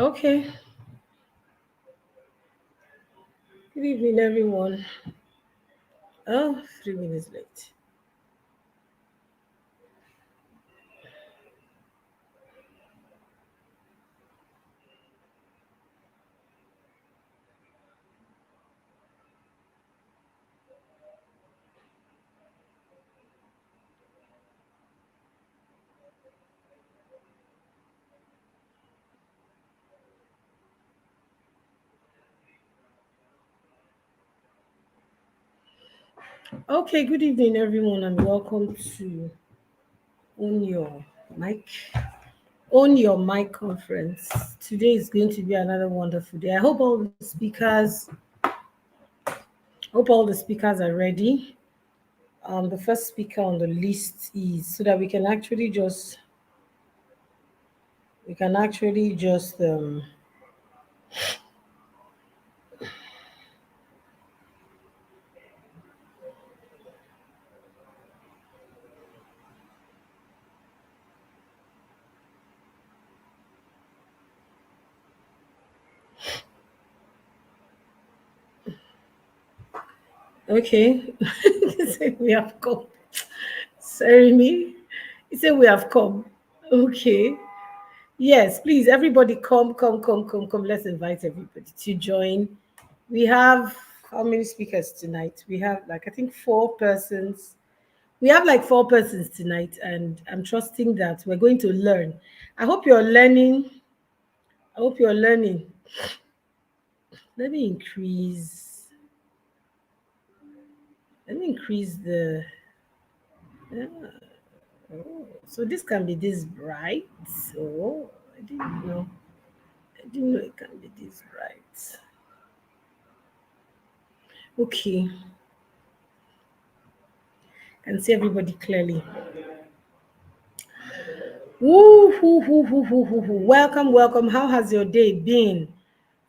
Okay. Good evening, everyone. Oh, 3 minutes late. Okay, good evening, everyone, and welcome to Own Your Mic. Own Your Mic conference. Today is going to be another wonderful day. I hope all the speakers are ready. The first speaker on the list is so that we can actually just okay. Say we have come. Sorry me. He said we have come. Okay. Yes, please, everybody come, come, come, come, come. Let's invite everybody to join. We have how many speakers tonight? We have like I think 4 persons. We have like 4 persons tonight, and I'm trusting that we're going to learn. I hope you're learning. I hope you're learning. Let me increase. Let me increase the. Yeah. Oh, so this can be this bright. Oh, I didn't know. I didn't know it can be this bright. Okay, can see everybody clearly. Woo, hoo, hoo, hoo, hoo, hoo, hoo. Welcome, welcome. How has your day been?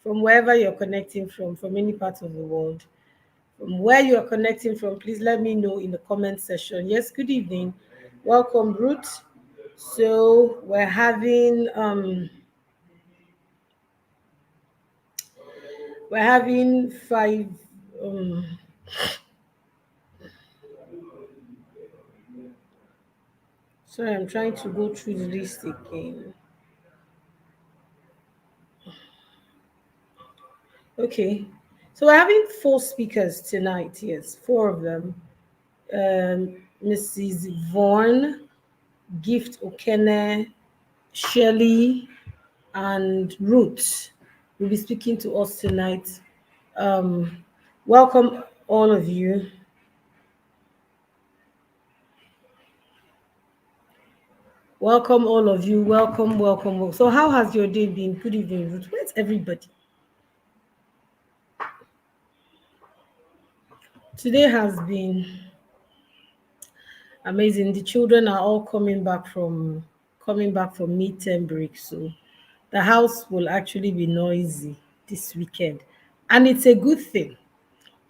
From wherever you're connecting from any part of the world. From where you're connecting from, please let me know in the comment section. Yes, good evening. Welcome, Ruth. So we're having five um sorry, I'm trying to go through the list again. Okay. So we're having 4 speakers tonight. Yes, 4 of them. Mrs. Vaughn, Gift Okene, Shelley, and Ruth will be speaking to us tonight. Um, Welcome, all of you. Welcome, all of you. Welcome, welcome. So, how has your day been? Good evening, Ruth. Where's everybody? Today has been amazing. The children are all coming back from midterm break, so the house will actually be noisy this weekend, and it's a good thing.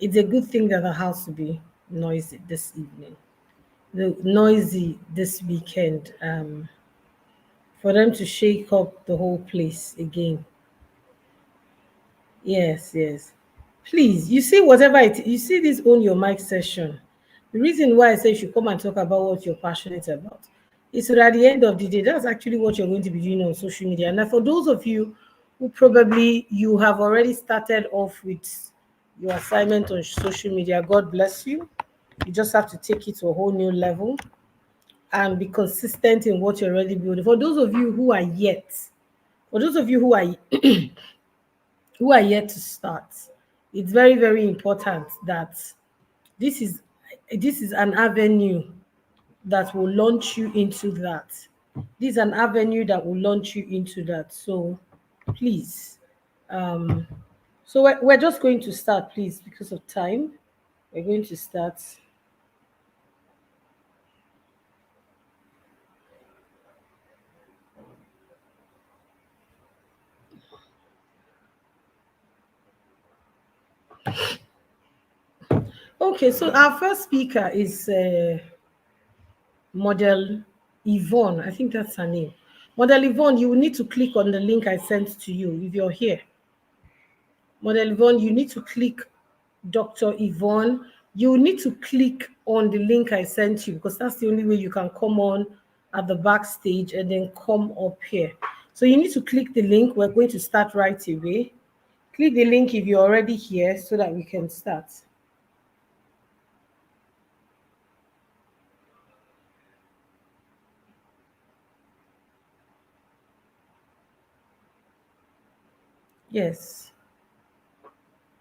It's a good thing that the house will be noisy this evening, the noisy this weekend, for them to shake up the whole place again. Yes, yes. Please, you see, you see this Own Your Mic session. The reason why I say you should come and talk about what you're passionate about is so that at the end of the day, that's actually what you're going to be doing on social media. And for those of you who probably you have already started off with your assignment on social media, God bless you. You just have to take it to a whole new level and be consistent in what you're already building. For those of you who are yet to start, it's very, very important that this is this is an avenue that will launch you into that. This is an avenue that will launch you into that. So please, um, so we're just going to start, please, because of time. We're going to start. Okay, so our first speaker is model Yvonne. I think that's her name. Model Yvonne, you will need to click on the link I sent to you if you're here. Model Yvonne, you need to click Dr. Yvonne. You need to click on the link I sent you because that's the only way you can come on at the backstage and then come up here. So you need to click the link. We're going to start right away. Click the link if you're already here so that we can start. Yes.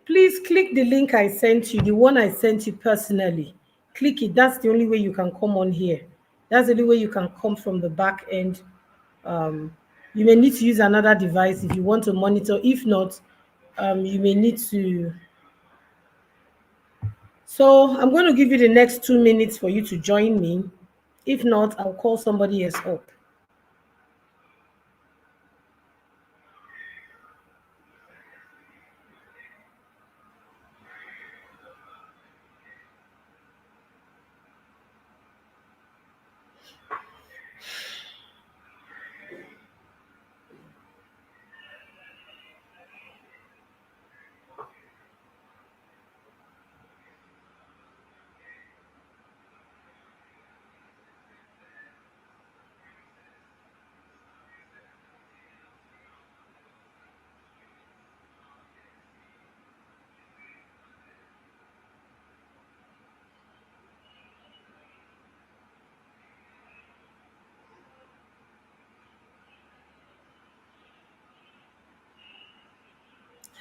Please click the link I sent you, the one I sent you personally. Click it. That's the only way you can come on here. That's the only way you can come from the back end. You may need to use another device if you want to monitor. If not, you may need to. So I'm going to give you the next 2 minutes for you to join me. If not, I'll call somebody else up.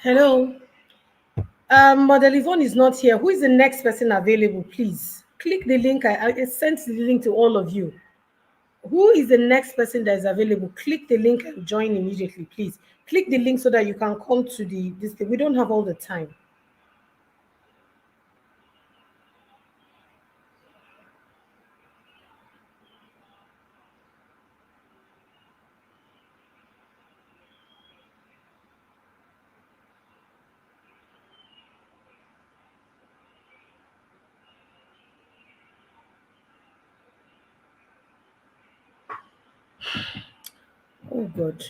Hello. Model Yvonne is not here. Who is the next person available, please? Click the link. I sent the link to all of you. Who is the next person that is available? Click the link and join immediately, please. Click the link so that you can come to this thing. We don't have all the time. Oh God.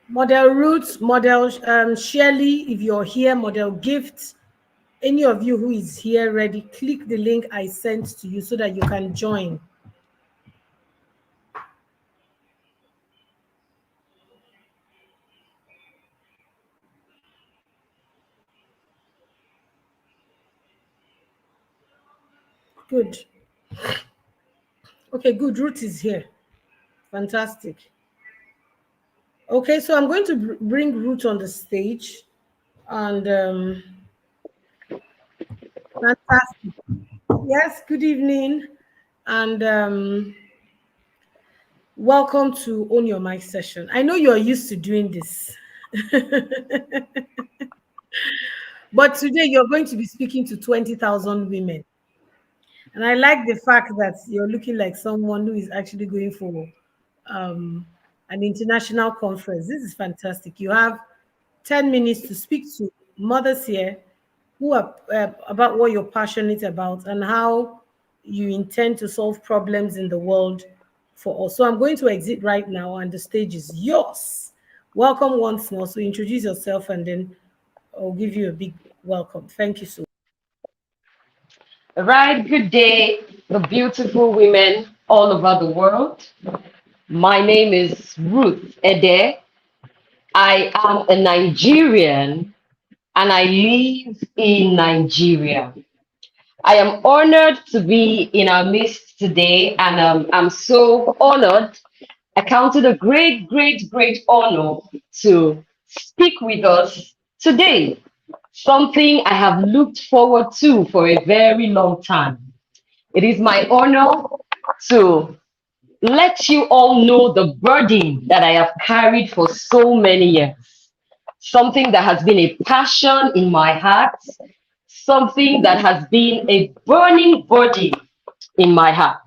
Model Roots, Model Shirley, if you're here, Model Gift, any of you who is here ready, click the link I sent to you so that you can join. Good. Okay, good. Ruth is here. Fantastic. Okay, so I'm going to bring Ruth on the stage. And fantastic. Yes, good evening. And welcome to Own Your Mic session. I know you're used to doing this. But today you're going to be speaking to 20,000 women. And I like the fact that you're looking like someone who is actually going for an international conference. This is fantastic. You have 10 minutes to speak to mothers here who are about what you're passionate about and how you intend to solve problems in the world for us. So I'm going to exit right now and the stage is yours. Welcome once more. So introduce yourself and then I'll give you a big welcome. Thank you so much. Right, good day, the beautiful women all over the world. My name is Ruth Ede. I am a Nigerian and I live in Nigeria. I am honored to be in our midst today, and I'm so honored. I count it a great, great, great honor to speak with us today. Something I have looked forward to for a very long time. It is my honor to let you all know the burden that I have carried for so many years. Something that has been a passion in my heart, something that has been a burning burden in my heart.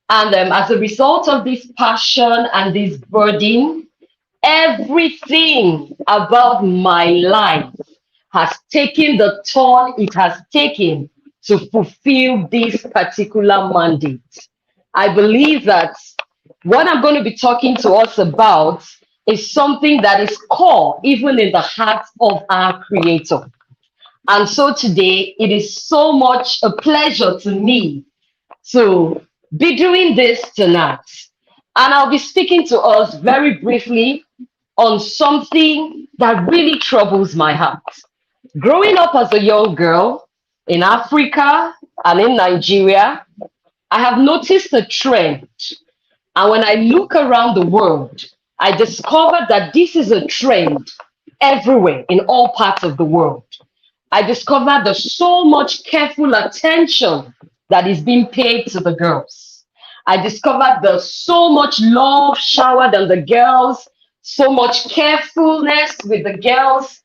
And as a result of this passion and this burden, everything about my life has taken the turn it has taken to fulfill this particular mandate. I believe that what I'm going to be talking to us about is something that is core even in the heart of our Creator. And so today, it is so much a pleasure to me to be doing this tonight. And I'll be speaking to us very briefly on something that really troubles my heart. Growing up as a young girl in Africa and in Nigeria, I have noticed a trend. And when I look around the world, I discovered that this is a trend everywhere in all parts of the world. I discovered there's so much careful attention that is being paid to the girls. I discovered there's so much love showered on the girls, so much carefulness with the girls.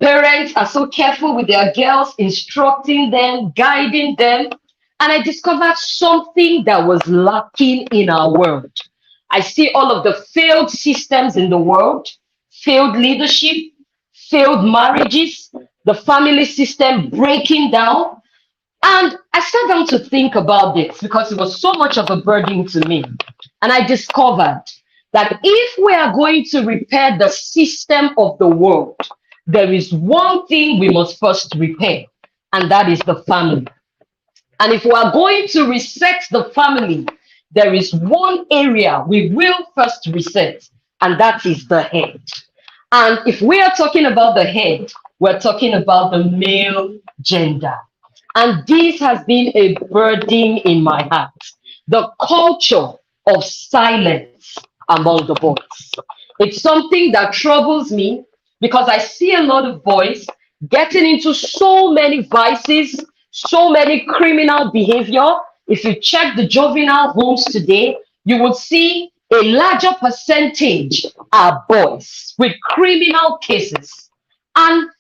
Parents are so careful with their girls, instructing them, guiding them. And I discovered something that was lacking in our world. I see all of the failed systems in the world, failed leadership, failed marriages, the family system breaking down. And I sat down to think about this because it was so much of a burden to me. And I discovered that if we are going to repair the system of the world, there is one thing we must first repair, and that is the family. And if we are going to reset the family, there is one area we will first reset, and that is the head. And if we are talking about the head, we're talking about the male gender. And this has been a burden in my heart. The culture of silence among the boys. It's something that troubles me because I see a lot of boys getting into so many vices, so many criminal behavior. If you check the juvenile homes today, you will see a larger percentage are boys with criminal cases. And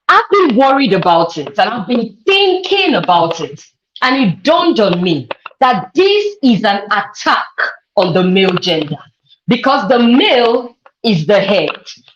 I've been worried about it and I've been thinking about it. And it dawned on me that this is an attack on the male gender because the male is the head,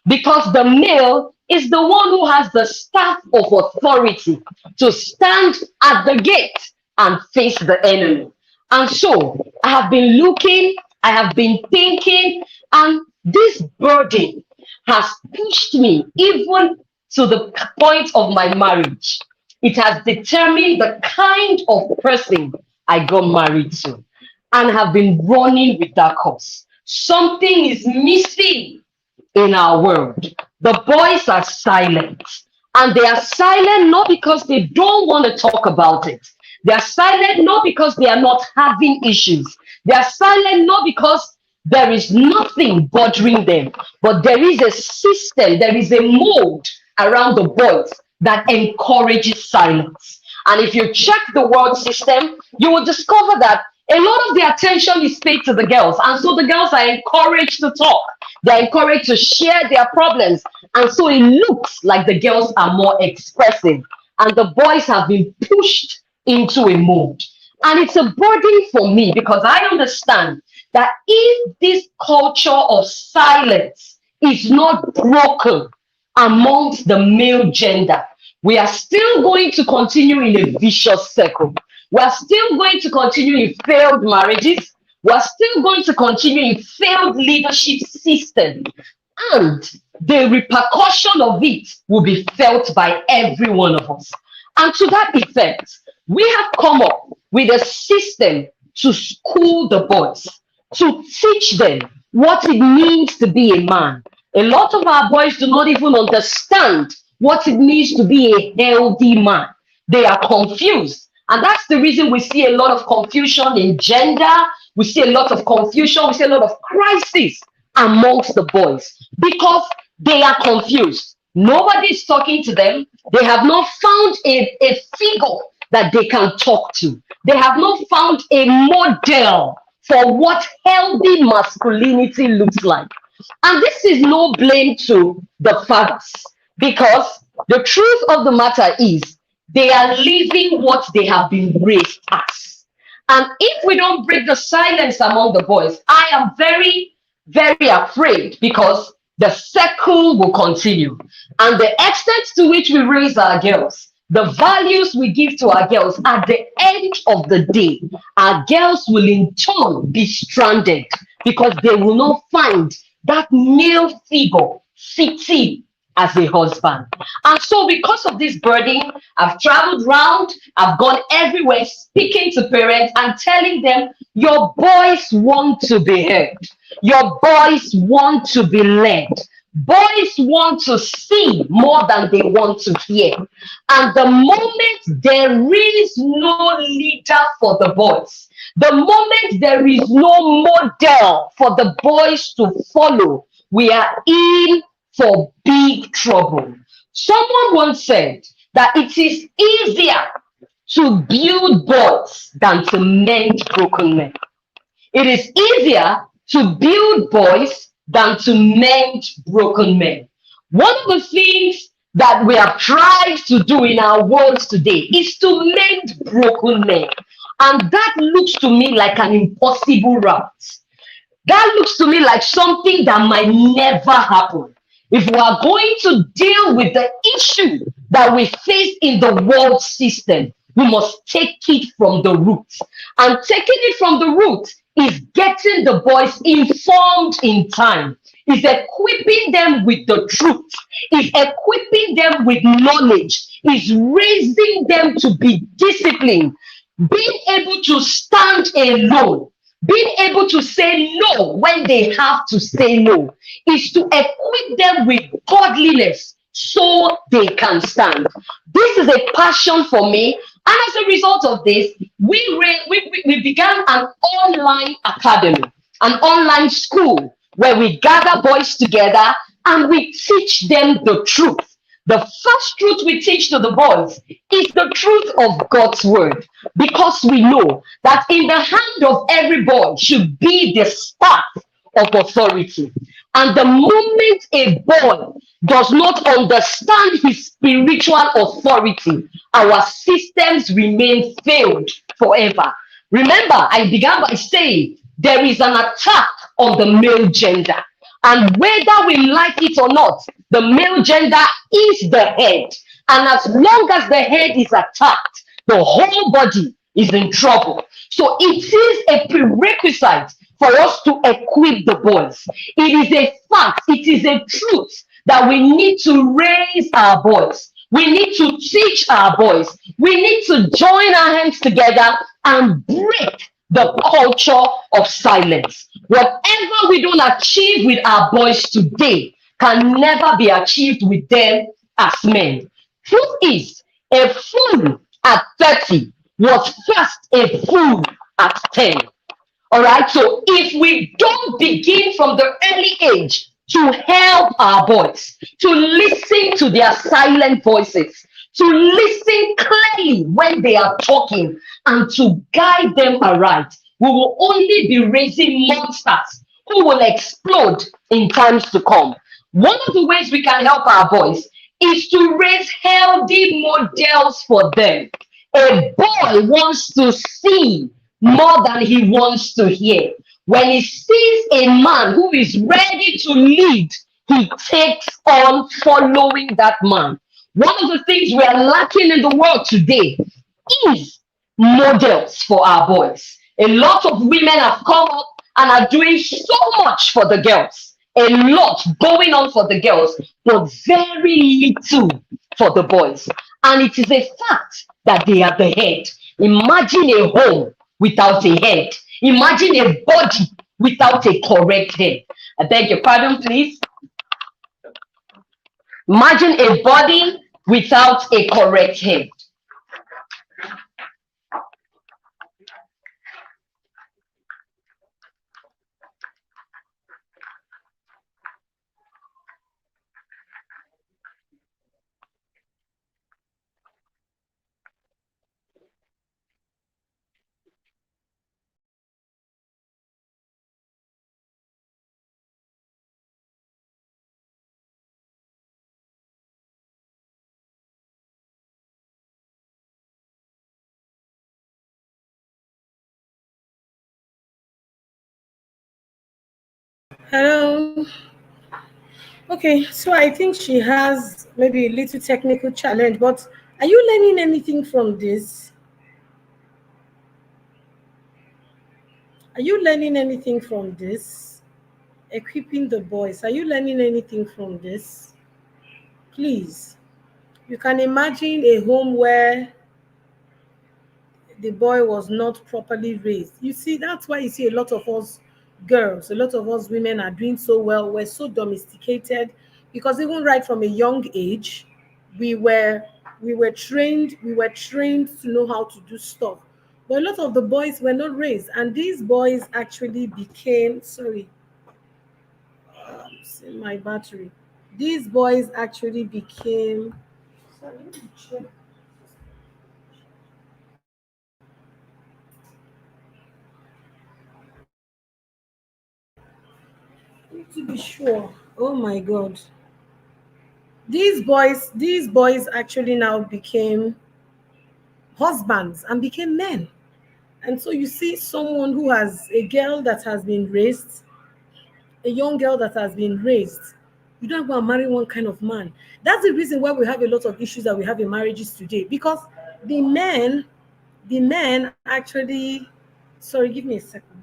because the male is the one who has the staff of authority to stand at the gate and face the enemy. And so I have been looking, I have been thinking, and this burden has pushed me even to the point of my marriage. It has determined the kind of person I got married to and have been running with that cause. Something is missing in our world. The boys are silent, and they are silent not because they don't want to talk about it. They are silent not because they are not having issues. They are silent not because there is nothing bothering them, but there is a system, there is a mold around the boys that encourages silence. And if you check the world system, you will discover that a lot of the attention is paid to the girls. And so the girls are encouraged to talk. They're encouraged to share their problems. And so it looks like the girls are more expressive. And the boys have been pushed into a mold. And it's a burden for me because I understand that if this culture of silence is not broken amongst the male gender, we are still going to continue in a vicious circle. We are still going to continue in failed marriages. We are still going to continue in failed leadership systems. And the repercussion of it will be felt by every one of us. And to that effect, we have come up with a system to school the boys, to teach them what it means to be a man. A lot of our boys do not even understand what it means to be a healthy man. They are confused. And that's the reason we see a lot of confusion in gender. We see a lot of confusion. We see a lot of crisis amongst the boys because they are confused. Nobody is talking to them. They have not found a figure that they can talk to. They have not found a model for what healthy masculinity looks like. And this is no blame to the fathers, because the truth of the matter is they are living what they have been raised as. And if we don't break the silence among the boys, I am very, very afraid, because the circle will continue. And the extent to which we raise our girls, the values we give to our girls, at the end of the day, our girls will in turn be stranded because they will not find that male figure fitting as a husband. And so, because of this burden, I've traveled round, I've gone everywhere speaking to parents and telling them, your boys want to be heard, your boys want to be led. Boys want to see more than they want to hear. And the moment there is no leader for the boys, the moment there is no model for the boys to follow, we are in for big trouble. Someone once said that it is easier to build boys than to mend broken men. It is easier to build boys than to mend broken men. One of the things that we have tried to do in our world today is to mend broken men. And that looks to me like an impossible route. That looks to me like something that might never happen. If we are going to deal with the issue that we face in the world system, we must take it from the root. And taking it from the root is getting the boys informed in time, is equipping them with the truth, is equipping them with knowledge, is raising them to be disciplined, being able to stand alone, being able to say no when they have to say no, is to equip them with godliness so they can stand. This is a passion for me. And as a result of this, we began an online academy, an online school where we gather boys together and we teach them the truth. The first truth we teach to the boys is the truth of God's word, because we know that in the hand of every boy should be the staff of authority. And the moment a boy does not understand his spiritual authority, our systems remain failed forever. Remember, I began by saying there is an attack on the male gender. And whether we like it or not, the male gender is the head. And as long as the head is attacked, the whole body is in trouble. So it is a prerequisite for us to equip the boys. It is a fact, it is a truth that we need to raise our boys. We need to teach our boys. We need to join our hands together and break the culture of silence. Whatever we don't achieve with our boys today can never be achieved with them as men. Truth is, a fool at 30 was first a fool at 10. All right, so if we don't begin from the early age to help our boys, to listen to their silent voices, to listen clearly when they are talking, and to guide them aright, we will only be raising monsters who will explode in times to come. One of the ways we can help our boys is to raise healthy models for them. A boy wants to see more than he wants to hear. When he sees a man who is ready to lead, he takes on following that man. One of the things we are lacking in the world today is models for our boys. A lot of women have come up and are doing so much for the girls. A lot going on for the girls, but very little for the boys. And it is a fact that they are the head. Imagine a home without a head. Imagine a body without a correct head. I beg your pardon, please. Imagine a body without a correct head. Hello. Okay, so I think she has maybe a little technical challenge, but are you learning anything from this? Are you learning anything from this? Equipping the boys. Are you learning anything from this? Please. You can imagine a home where the boy was not properly raised. You see, that's why you see a lot of us girls, a lot of us women are doing so well. We're so domesticated because even right from a young age, we were we were trained to know how to do stuff. But a lot of the boys were not raised, and these boys actually became sorry, see my battery. These boys actually became sorry, let me check. To be sure. Oh my god. These boys actually now became husbands and became men. And so you see someone who has a girl that has been raised, a young girl that has been raised. You don't go and marry one kind of man. That's the reason why we have a lot of issues that we have in marriages today. Because the men, the men actually sorry, give me a second.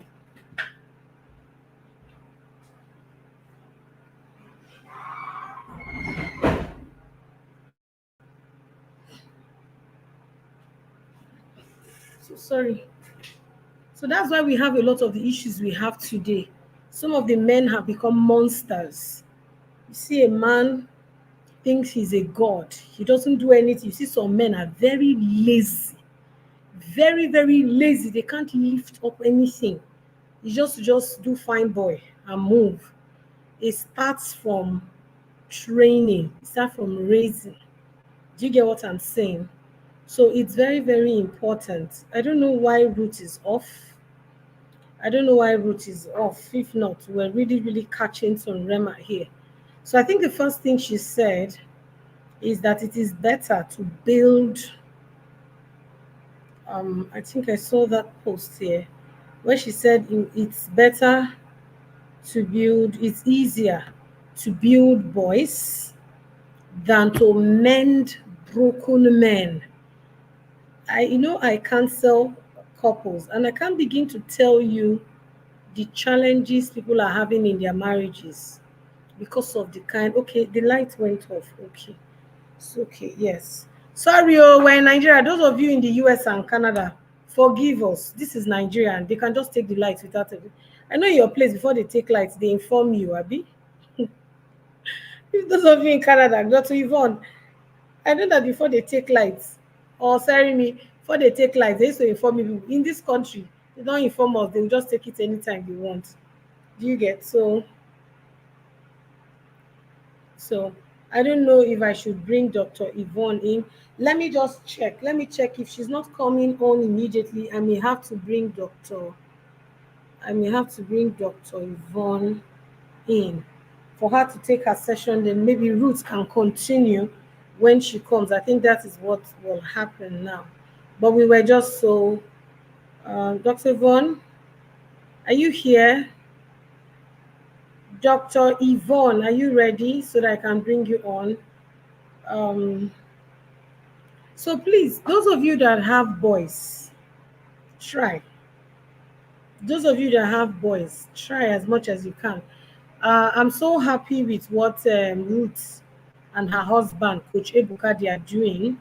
So sorry. So that's why we have a lot of the issues we have today. Some of the men have become monsters. You see a man thinks he's a god. He doesn't do anything. You see some men are very lazy. Very, very lazy. They can't lift up anything. You just do fine boy and move. It starts from training. It starts from raising. Do you get what I'm saying? So it's very, very important. I don't know why Root is off. I don't know why Ruth is off. If not, we're really, really catching some Rema here. So I think the first thing she said is that it is better to build. I think I saw that post here where she said it's better to build, it's easier to build boys than to mend broken men. I counsel couples and I can't begin to tell you the challenges people are having in their marriages because of the kind. Okay, the light went off. Okay, it's okay. Yes, sorry. Oh, we're in Nigeria. Those of you in the US and Canada, forgive us. This is Nigeria, and they can just take the light without it. I know your place before they take lights, they inform you, Abby. If those of you in Canada, Dr. Yvonne, I know that before they take lights, or sorry me, before they take lights, they used to inform you. In this country, they don't inform us, they will just take it anytime they want. Do you get? So I don't know if I should bring Dr. Yvonne in. Let me just check. Let me check if she's not coming on immediately. I may have to bring Dr. Yvonne in for her to take her session. Then maybe Ruth can continue when she comes. I think that is what will happen now. But we were just so Dr. Yvonne, are you here? Dr. Yvonne, are you ready so that I can bring you on? Um, So please, those of you that have boys, try. Those of you that have boys, try as much as you can. I'm so happy with what Ruth and her husband, Coach Ebuka, they are doing.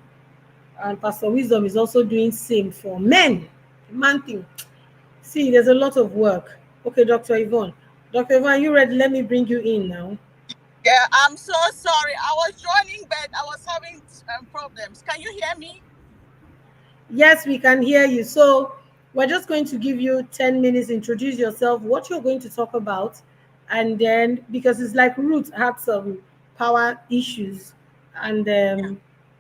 And Pastor Wisdom is also doing same for men. Man thing. See, there's a lot of work. Okay, Dr. Yvonne. Dr. Yvonne, you ready? Let me bring you in now. Yeah, I'm so sorry. I was joining, but I was having problems. Can you hear me? Yes, we can hear you. So we're just going to give you 10 minutes, introduce yourself, what you're going to talk about, and then because it's like Ruth had some power issues, and Yeah.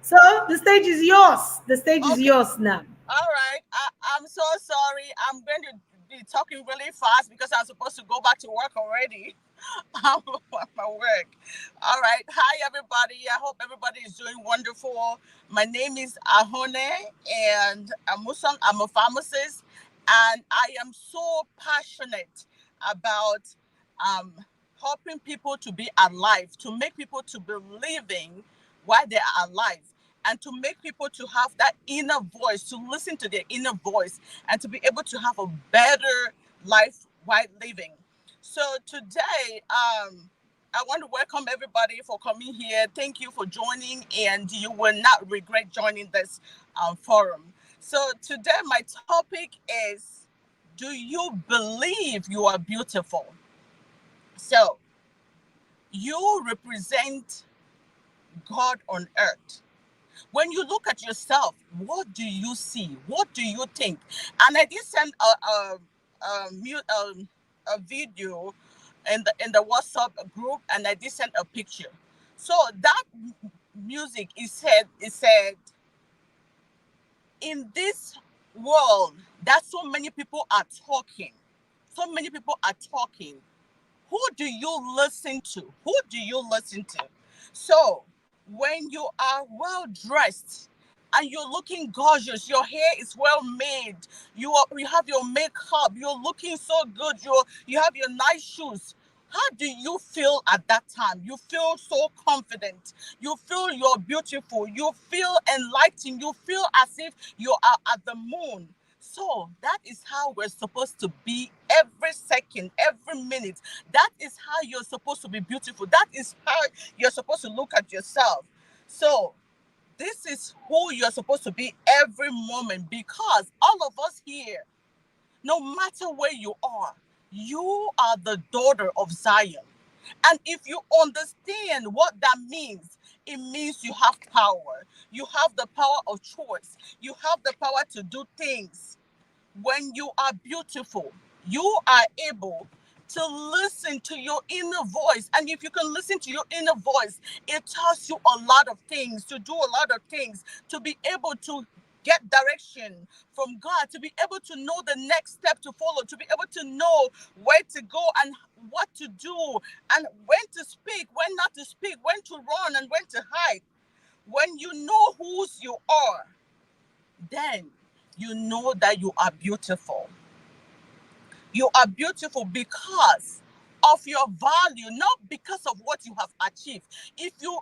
so the stage is yours. The stage is Okay. yours now. All right. I'm so sorry. I'm going to be talking really fast because I'm supposed to go back to work already. I'm at my work. All right. Hi, everybody. I hope everybody is doing wonderful. My name is Ahone, and I'm a pharmacist, and I am so passionate about um, helping people to be alive, to make people to be living while they are alive, and to make people to have that inner voice, to listen to their inner voice, and to be able to have a better life while living. So today, I want to welcome everybody for coming here. Thank you for joining, and you will not regret joining this forum. So today, my topic is, do you believe you are beautiful? So you represent God on earth. When you look at yourself, what do you see? What do you think? And I did send a video in the WhatsApp group, and I did send a picture. So that music is said in this world that so many people are talking. So many people are talking. Who do you listen to? Who do you listen to? So when you are well dressed and you're looking gorgeous, your hair is well made, you have your makeup, you're looking so good, you have your nice shoes. How do you feel at that time? You feel so confident. You feel you're beautiful. You feel enlightened. You feel as if you are at the moon. So that is how we're supposed to be every second, every minute. That is how you're supposed to be beautiful. That is how you're supposed to look at yourself. So this is who you're supposed to be every moment, because all of us here, no matter where you are the daughter of Zion. And if you understand what that means, it means you have power. You have the power of choice. You have the power to do things. When you are beautiful, you are able to listen to your inner voice. And if you can listen to your inner voice, it tells you a lot of things, to do a lot of things, to be able to get direction from God, to be able to know the next step to follow, to be able to know where to go and what to do, and when to speak, when not to speak, when to run and when to hide. When you know whose you are, then you know that you are beautiful. You are beautiful because of your value, not because of what you have achieved. If you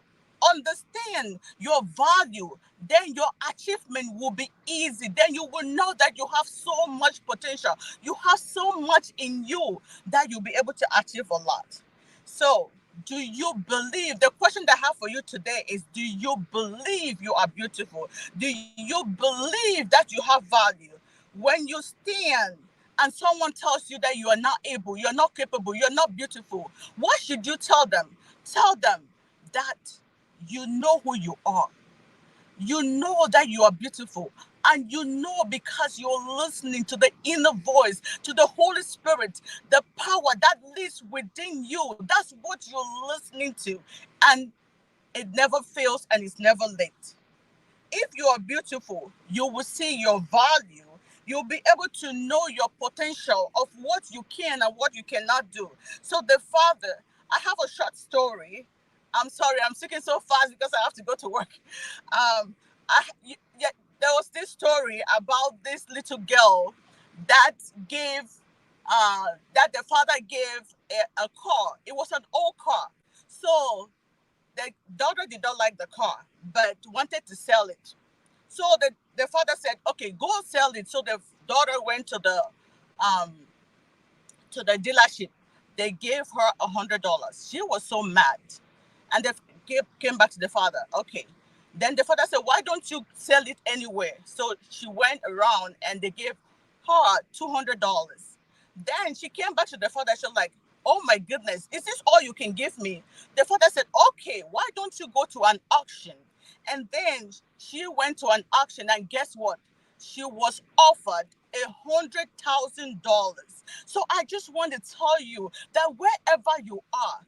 understand your value, then your achievement will be easy. Then you will know that you have so much potential. You have so much in you that you'll be able to achieve a lot. So, do you believe? The question that I have for you today is, do you believe you are beautiful? Do you believe that you have value? When you stand and someone tells you that you are not able, you're not capable, you're not beautiful, what should you tell them? Tell them that you know who you are. You know that you are beautiful. And you know, because you're listening to the inner voice, to the Holy Spirit, the power that lives within you. That's what you're listening to. And it never fails and it's never late. If you are beautiful, you will see your value. You'll be able to know your potential of what you can and what you cannot do. So the Father, I have a short story. I'm sorry, I'm speaking so fast because I have to go to work. Yeah, there was this story about this little girl that gave, that the father gave a car. It was an old car. So the daughter did not like the car, but wanted to sell it. So the father said, okay, go sell it. So the daughter went um to the dealership. They gave her $100. She was so mad. And they came back to the father. Okay. Then the father said, why don't you sell it anywhere? So she went around and they gave her $200. Then she came back to the father. She was like, oh my goodness, is this all you can give me? The father said, okay, why don't you go to an auction? And then she went to an auction, and guess what? She was offered $100,000. So I just want to tell you that wherever you are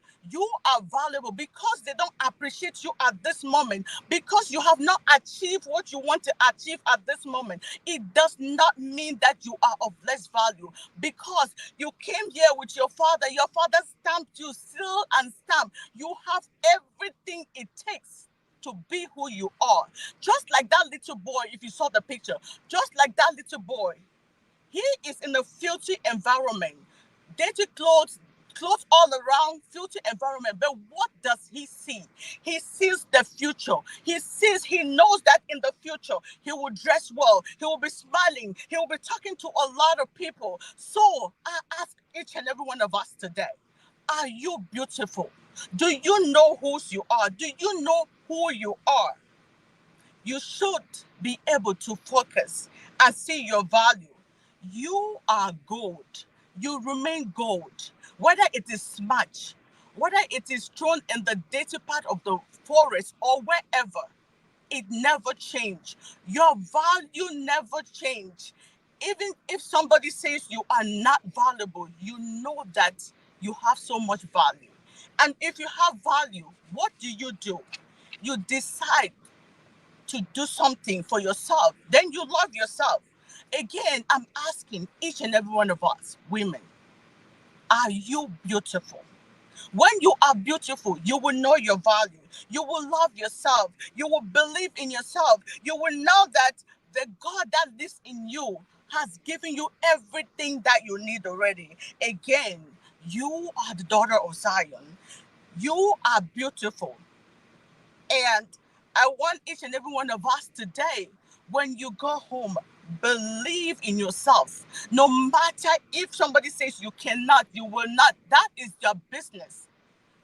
valuable, because they don't appreciate you at this moment, because you have not achieved what you want to achieve at this moment. It does not mean that you are of less value, because you came here with your father. Your father stamped you, seal and stamp. You have everything it takes to be who you are. Just like that little boy, if you saw the picture, just like that little boy, he is in a filthy environment. Dirty clothes, clothes all around, filthy environment. But what does he see? He sees the future. He knows that in the future, he will dress well. He will be smiling. He will be talking to a lot of people. So I ask each and every one of us today, are you beautiful? Do you know who you are? Do you know who you are? You should be able to focus and see your value. You are gold. You remain gold. Whether it is smudge, whether it is thrown in the dirty part of the forest or wherever, it never change. Your value never change. Even if somebody says you are not valuable, you know that you have so much value. And if you have value, what do? You decide to do something for yourself. Then you love yourself. Again, I'm asking each and every one of us, women, are you beautiful? When you are beautiful, you will know your value. You will love yourself. You will believe in yourself. You will know that the God that lives in you has given you everything that you need already. Again, you are the daughter of Zion. You are beautiful. And I want each and every one of us today, when you go home, believe in yourself. No matter if somebody says you cannot, you will not, that is your business.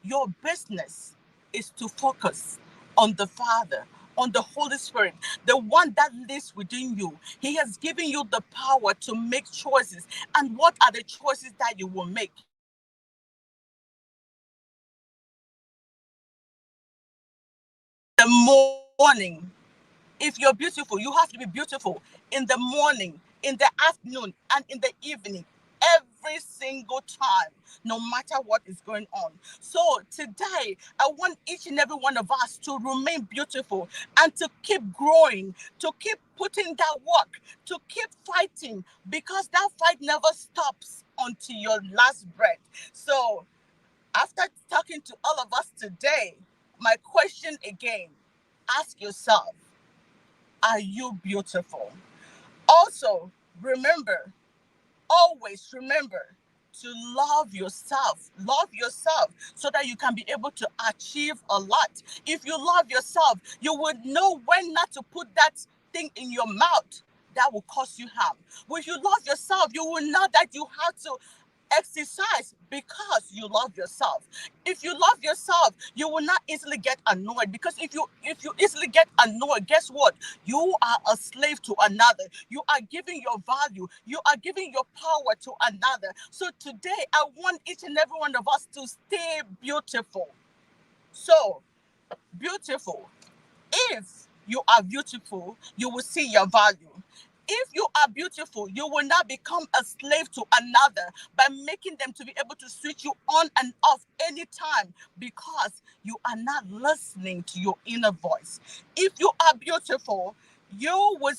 Your business is to focus on the Father, on the Holy Spirit, the one that lives within you. He has given you the power to make choices. And what are the choices that you will make? The morning. If you're beautiful, you have to be beautiful in the morning, in the afternoon, and in the evening, every single time, no matter what is going on. So today, I want each and every one of us to remain beautiful and to keep growing, to keep putting that work, to keep fighting, because that fight never stops until your last breath. So after talking to all of us today, my question again, ask yourself, are you beautiful? Also, remember, always remember to love yourself. Love yourself so that you can be able to achieve a lot. If you love yourself, you would know when not to put that thing in your mouth that will cause you harm. If you love yourself, you will know that you have to exercise because you love yourself. If you love yourself, you will not easily get annoyed, because if you easily get annoyed, guess what? You are a slave to another. You are giving your value, you are giving your power to another. So today I want each and every one of us to stay beautiful. So beautiful. If you are beautiful, you will see your value. If you are beautiful, you will not become a slave to another by making them to be able to switch you on and off anytime, because you are not listening to your inner voice. If you are beautiful, you will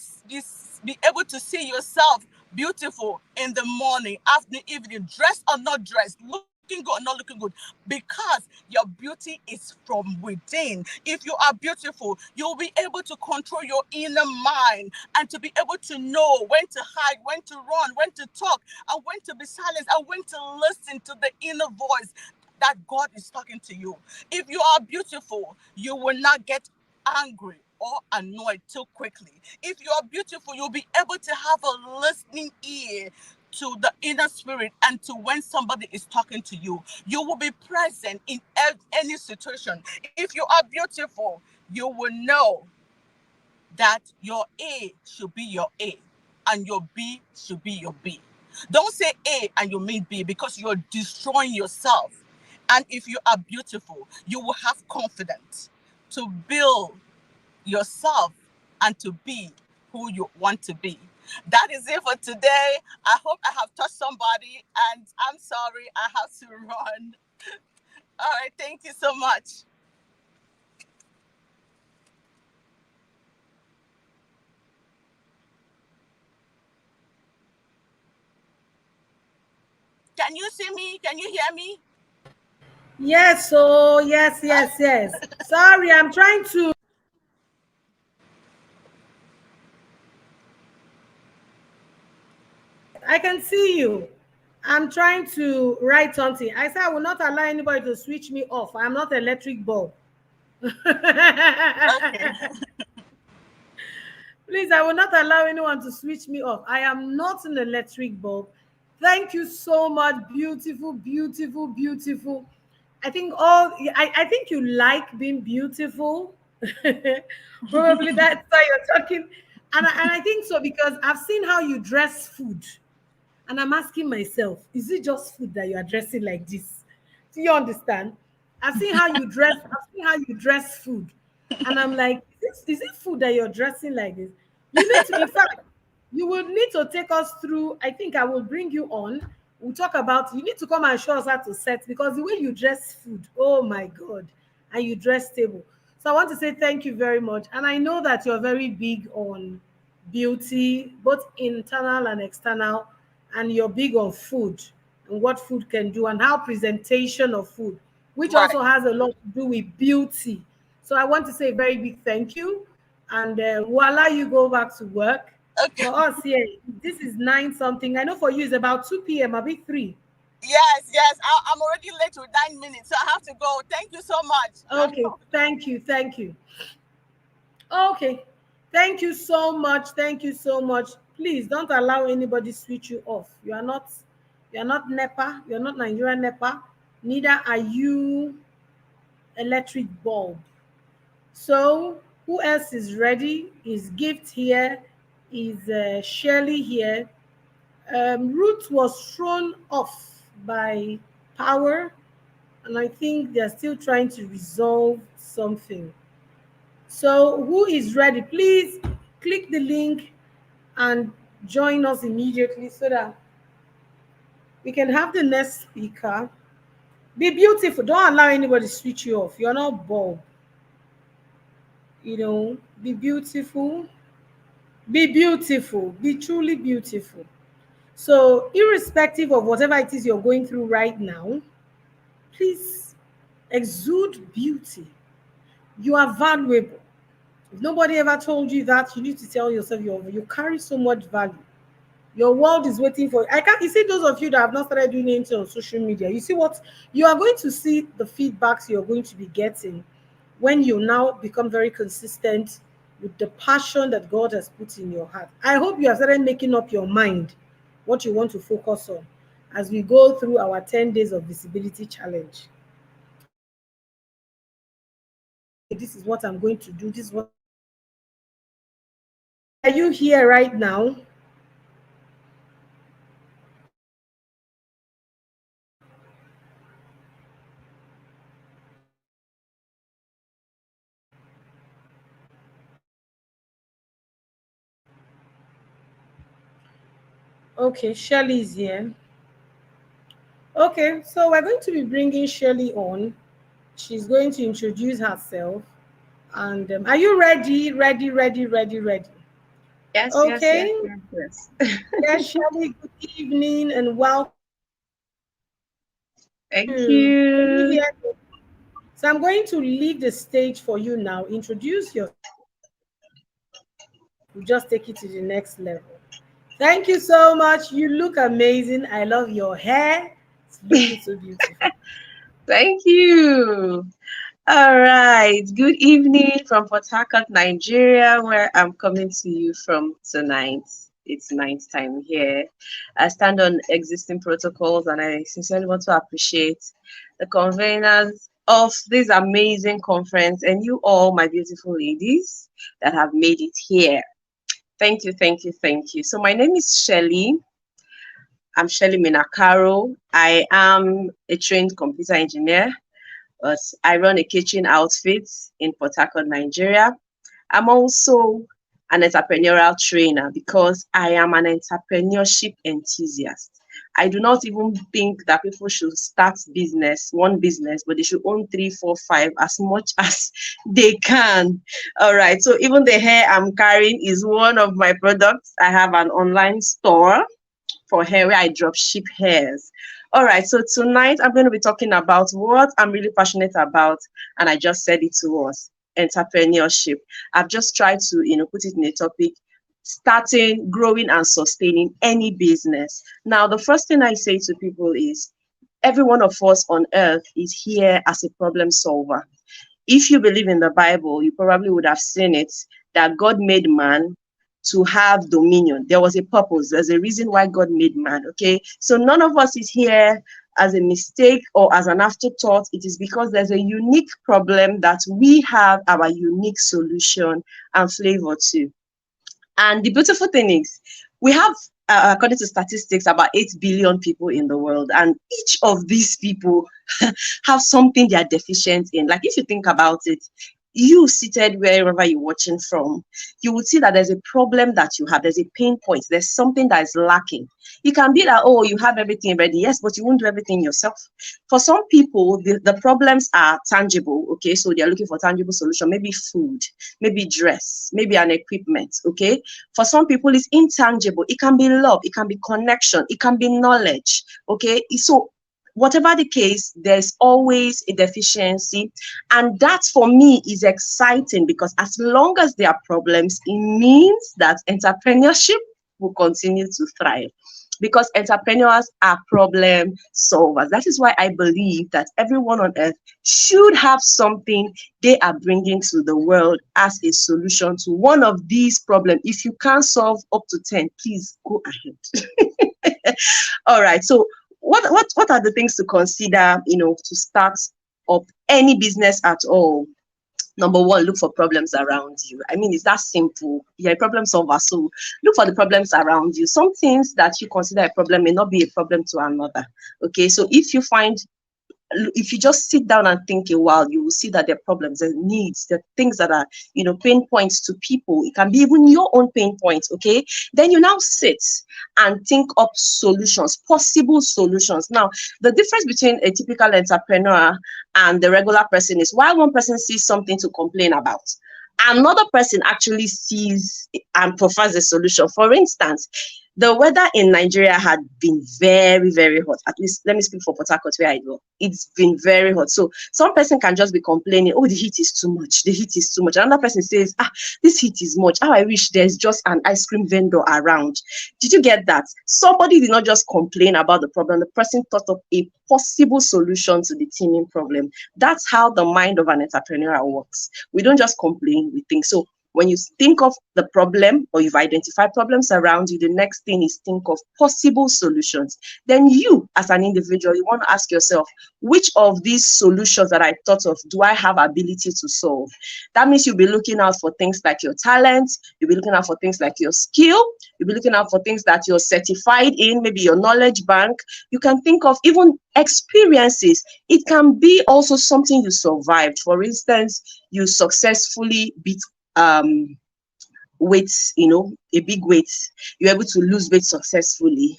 be able to see yourself beautiful in the morning, afternoon, evening, dressed or not dressed, looking good or not looking good, because your beauty is from within. If you are beautiful, you'll be able to control your inner mind and to be able to know when to hide, when to run, when to talk, and when to be silent, and when to listen to the inner voice that God is talking to you. If you are beautiful, you will not get angry or annoyed too quickly. If you are beautiful, you'll be able to have a listening ear to the inner spirit and to when somebody is talking to you. You will be present in any situation. If you are beautiful, you will know that your A should be your A and your B should be your B. Don't say A and you mean B, because you're destroying yourself. And if you are beautiful, you will have confidence to build yourself and to be who you want to be. That is it for today. I hope I have touched somebody, and I'm sorry I have to run. All right, thank you so much. Can you see me? Can you hear me? Yes, oh, yes. Sorry, I'm trying to. I can see you. I'm trying to write something. I said I will not allow anybody to switch me off. I'm not electric bulb. Okay. Please, I will not allow anyone to switch me off. I am not an electric bulb. Thank you so much. Beautiful, beautiful, beautiful. I think you like being beautiful. Probably that's why you're talking. And I think so because I've seen how you dress food. And I'm asking myself, is it just food that you are dressing like this? Do you understand? I've seen how you dress, I've seen how you dress food. And I'm like, is it food that you're dressing like this? You need to, in fact, you will need to take us through. I think I will bring you on. We'll talk about, you need to come and show us how to set because the way you dress food, oh my God, and you dress table. So I want to say thank you very much. And I know that you're very big on beauty, both internal and external, and you're big on food and what food can do and how presentation of food, which Right. also has a lot to do with beauty. So I want to say a very big thank you, and we'll allow you go back to work. Okay. For us here, this is 9 something. I know for you it's about 2 p.m. I'll be 3. Yes, yes. I'm already late with 9 minutes, so I have to go. Thank you so much. Okay, thank you, thank you. Okay, thank you so much, thank you so much. Please don't allow anybody switch you off. You are not NEPA, you're not Nigerian NEPA, neither are you electric bulb. So who else is ready? Is Gift here? Is Shirley here? Ruth was thrown off by power, and I think they're still trying to resolve something. So who is ready? Please click the link and join us immediately so that we can have the next speaker. Be beautiful. Don't allow anybody to switch you off. You're not bulb. Be beautiful. Be beautiful. Be truly beautiful. So, irrespective of whatever it is you're going through right now, please exude beauty. You are valuable. If nobody ever told you that, you need to tell yourself you carry so much value. Your world is waiting for you. I can't. You see, those of you that have not started doing anything on social media, you see what you are going to see, the feedbacks you're going to be getting when you now become very consistent with the passion that God has put in your heart. I hope you have started making up your mind what you want to focus on as we go through our 10 days of visibility challenge. This is what I'm going to do. This is what. Are you here right now? Okay, Shirley is here. Okay, so we're going to be bringing Shirley on. She's going to introduce herself. And are you ready? Ready, ready, ready, ready? Yes, Okay. yes. Yes, Shirley, good evening and welcome. Thank Can you you. hear me? So I'm going to leave the stage for you now. Introduce yourself. We'll just take it to the next level. Thank you so much. You look amazing. I love your hair. It's looking so beautiful. Thank you. All right. Good evening from Port Harcourt, Nigeria, where I'm coming to you from tonight. It's night time here. I stand on existing protocols and I sincerely want to appreciate the conveners of this amazing conference and you all, my beautiful ladies that have made it here. Thank you, thank you, thank you. So my name is Shelley. I'm Shelley Minakaro. I am a trained computer engineer. But I run a kitchen outfit in Port Harcourt, Nigeria. I'm also an entrepreneurial trainer because I am an entrepreneurship enthusiast. I do not even think that people should start one business, but they should own 3, 4, 5 as much as they can. All right. So even the hair I'm carrying is one of my products. I have an online store for hair where I drop ship hairs. All right, so tonight I'm going to be talking about what I'm really passionate about, and I just said it to us, entrepreneurship. I've just tried to, put it in a topic starting, growing, and sustaining any business. Now, the first thing I say to people is every one of us on earth is here as a problem solver. If you believe in the Bible, you probably would have seen it, that God made man to have dominion. There was a purpose. There's a reason why God made man, okay? So none of us is here as a mistake or as an afterthought. It is because there's a unique problem that we have our unique solution and flavor to. And the beautiful thing is, we have, according to statistics, about 8 billion people in the world. And each of these people have something they are deficient in. Like, if you think about it, you seated wherever you're watching from, you would see that there's a problem that you have. There's a pain point. There's something that is lacking. It can be that, oh, you have everything ready. Yes, but you won't do everything yourself. For some people, the problems are tangible. Okay, so they're looking for tangible solution. Maybe food, maybe dress, maybe an equipment. Okay, for some people, it's intangible. It can be love. It can be connection. It can be knowledge. Okay, so whatever the case, there's always a deficiency. And that for me is exciting, because as long as there are problems, it means that entrepreneurship will continue to thrive, because entrepreneurs are problem solvers. That is why I believe that everyone on earth should have something they are bringing to the world as a solution to one of these problems. If you can't solve up to 10, please go ahead. All right, so what are the things to consider, to start up any business at all? Number one, look for problems around you. I mean, it's that simple. You're a problem solver, so look for the problems around you. Some things that you consider a problem may not be a problem to another. Okay, so if you just sit down and think a while, you will see that there are problems, there are needs, there are things that are, pain points to people. It can be even your own pain points, okay? Then you now sit and think up solutions, possible solutions. Now, the difference between a typical entrepreneur and the regular person is, while one person sees something to complain about, another person actually sees and provides a solution. For instance, the weather in Nigeria had been very, very hot. At least, let me speak for Port Harcourt, where I go. It's been very hot. So some person can just be complaining, oh, the heat is too much. The heat is too much. Another person says, this heat is much. How I wish there's just an ice cream vendor around. Did you get that? Somebody did not just complain about the problem. The person thought of a possible solution to the teeming problem. That's how the mind of an entrepreneur works. We don't just complain, we think. So when you think of the problem, or you've identified problems around you, the next thing is think of possible solutions. Then you, as an individual, you want to ask yourself, which of these solutions that I thought of do I have ability to solve? That means you'll be looking out for things like your talent, you'll be looking out for things like your skill, you'll be looking out for things that you're certified in, maybe your knowledge bank. You can think of even experiences. It can be also something you survived. For instance, you successfully beat weights, a big weight, you're able to lose weight successfully.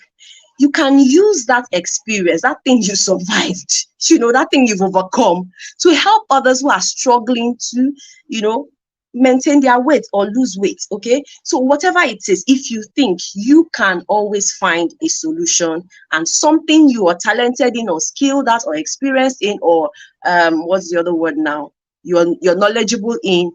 You can use that experience, that thing you survived, that thing you've overcome, to help others who are struggling to, maintain their weight or lose weight. Okay, so whatever it is, if you think, you can always find a solution, and something you are talented in or skilled at or experienced in, or what's the other word now, you're knowledgeable in,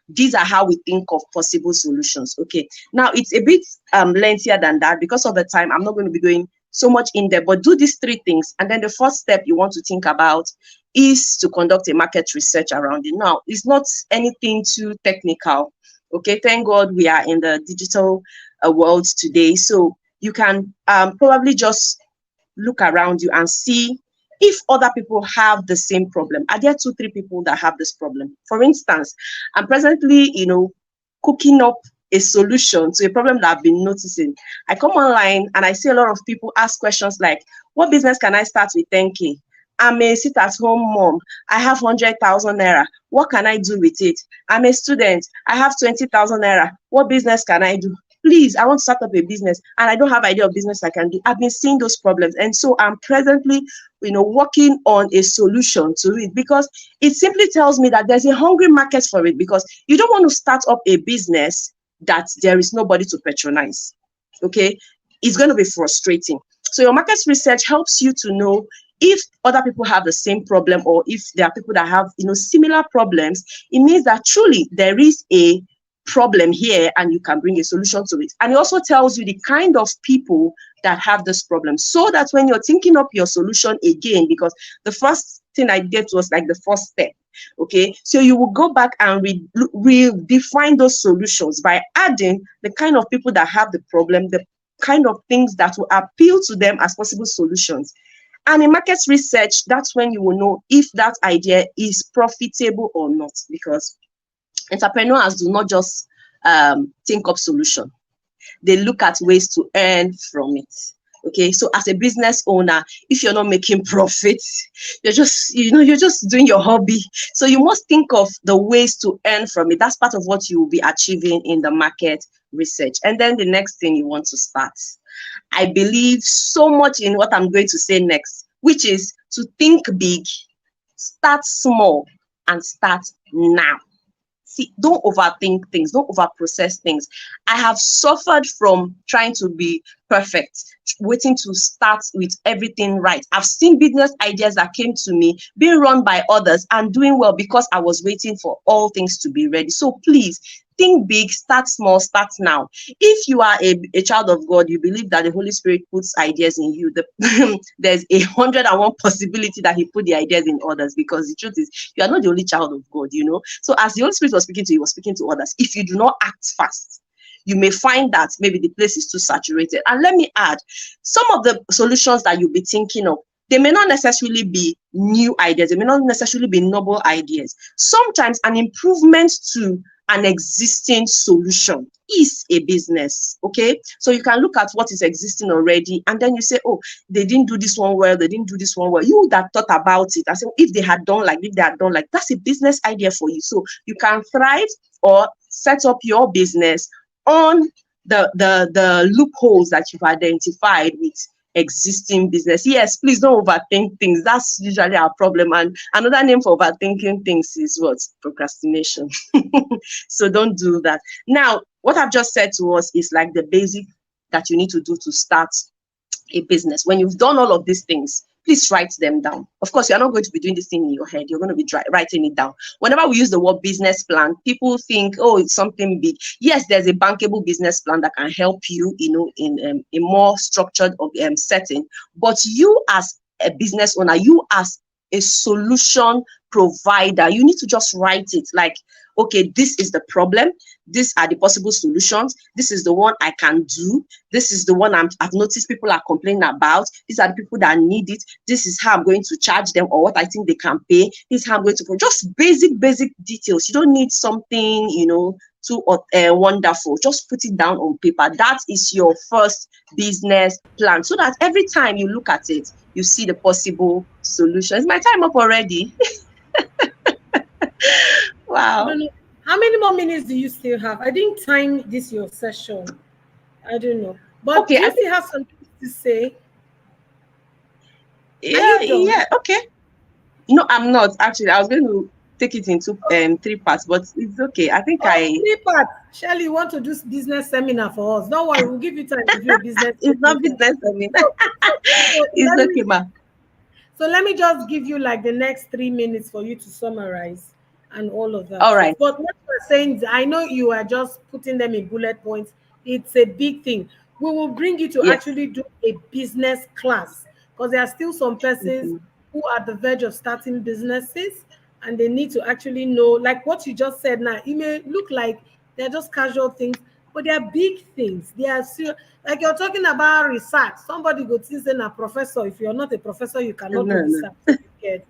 these are how we think of possible solutions. Okay, now it's a bit lengthier than that. Because of the time, I'm not going to be going so much in there, but do these 3 things. And then the first step you want to think about is to conduct a market research around it. Now, it's not anything too technical. Okay, thank God we are in the digital world today. So you can probably just look around you and see if other people have the same problem. Are there 2-3 people that have this problem? For instance, I'm presently, cooking up a solution to a problem that I've been noticing. I come online and I see a lot of people ask questions like, what business can I start with 10K? I'm a sit-at-home mom. I have 100,000 naira. What can I do with it? I'm a student. I have 20,000 naira. What business can I do? Please, I want to start up a business and I don't have idea of business I can do. I've been seeing those problems. And so I'm presently, working on a solution to it, because it simply tells me that there's a hungry market for it, because you don't want to start up a business that there is nobody to patronize. Okay, it's going to be frustrating. So your market research helps you to know if other people have the same problem, or if there are people that have, similar problems. It means that truly there is a problem here and you can bring a solution to it. And it also tells you the kind of people that have this problem, so that when you're thinking up your solution again, because the first thing I did was like the first step, okay, so you will go back and redefine those solutions by adding the kind of people that have the problem, the kind of things that will appeal to them as possible solutions. And in market research, that's when you will know if that idea is profitable or not, because entrepreneurs do not just think of solution. They look at ways to earn from it. Okay, so as a business owner, if you're not making profits, you're just doing your hobby. So you must think of the ways to earn from it. That's part of what you will be achieving in the market research. And then the next thing you want to start. I believe so much in what I'm going to say next, which is to think big, start small, and start now. See, don't overthink things, don't overprocess things. I have suffered from trying to be perfect, waiting to start with everything right. I've seen business ideas that came to me being run by others and doing well because I was waiting for all things to be ready. So please, think big, start small, start now. If you are a child of God, you believe that the Holy Spirit puts ideas in you, there's 101 possibility that he put the ideas in others, because the truth is, you are not the only child of God, you know. So as the Holy Spirit was speaking to you, he was speaking to others. If you do not act fast, you may find that maybe the place is too saturated. And let me add, some of the solutions that you'll be thinking of, they may not necessarily be new ideas. They may not necessarily be novel ideas. Sometimes an improvement to an existing solution is a business, okay? So you can look at what is existing already, and then you say, oh, they didn't do this one well, they didn't do this one well. You that thought about it, I say, if they had done like, that's a business idea for you. So you can thrive or set up your business on the loopholes that you've identified with existing business. Yes, please don't overthink things. That's usually our problem. And another name for overthinking things is what? Procrastination. So don't do that. Now, what I've just said to us is like the basic that you need to do to start a business. When you've done all of these things, please write them down. Of course, you're not going to be doing this thing in your head. You're going to be writing it down. Whenever we use the word business plan, people think, oh, it's something big. Yes, there's a bankable business plan that can help you, you know, in a more structured setting. But you as a business owner, you as a solution provider, you need to just write it like, okay, this is the problem. These are the possible solutions. This is the one I can do. This is the one I've noticed people are complaining about. These are the people that need it. This is how I'm going to charge them, or what I think they can pay. This is how I'm going to, just basic details. You don't need something, you know, too wonderful. Just put it down on paper. That is your first business plan, so that every time you look at it, you see the possible solutions. My time up already. Wow. How many more minutes do you still have? I didn't time this your session. I don't know. But okay, do you still have something to say? Yeah, okay. No, I'm not. Actually, I was going to take it into 3 parts, but it's okay. I think 3 parts. Shelly, you want to do business seminar for us? Don't worry, we'll give you time to do a business. It's not business seminar. It's okay, ma. So let me just give you like the next 3 minutes for you to summarize and all of that. All right. But what you're saying, I know you are just putting them in bullet points. It's a big thing. We will bring you to actually do a business class, because there are still some persons who are at the verge of starting businesses, and they need to actually know, like what you just said now, it may look like they're just casual things, but they are big things. They are serious. Like you're talking about research. Somebody go to say a professor. If you're not a professor, you cannot do research. Okay.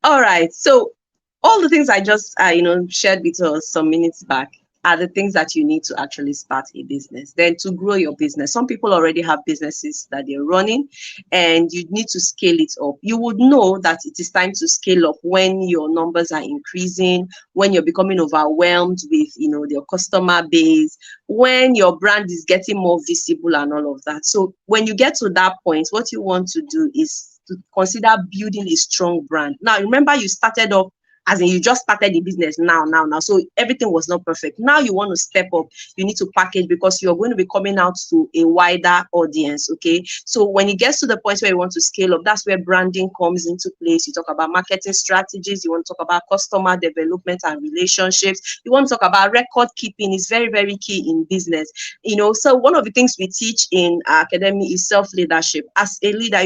All right. So all the things I just shared with us some minutes back are the things that you need to actually start a business. Then to grow your business, some people already have businesses that they're running, and you need to scale it up. You would know that it is time to scale up when your numbers are increasing, when you're becoming overwhelmed with your customer base, when your brand is getting more visible and all of that. So when you get to that point, what you want to do is to consider building a strong brand. Now, remember, you started off as in you just started the business now. So everything was not perfect. Now you want to step up, you need to package because you're going to be coming out to a wider audience. Okay. So when it gets to the point where you want to scale up, that's where branding comes into place. You talk about marketing strategies, you want to talk about customer development and relationships, you want to talk about record keeping is very, very key in business. So one of the things we teach in our academy is self-leadership. As a leader,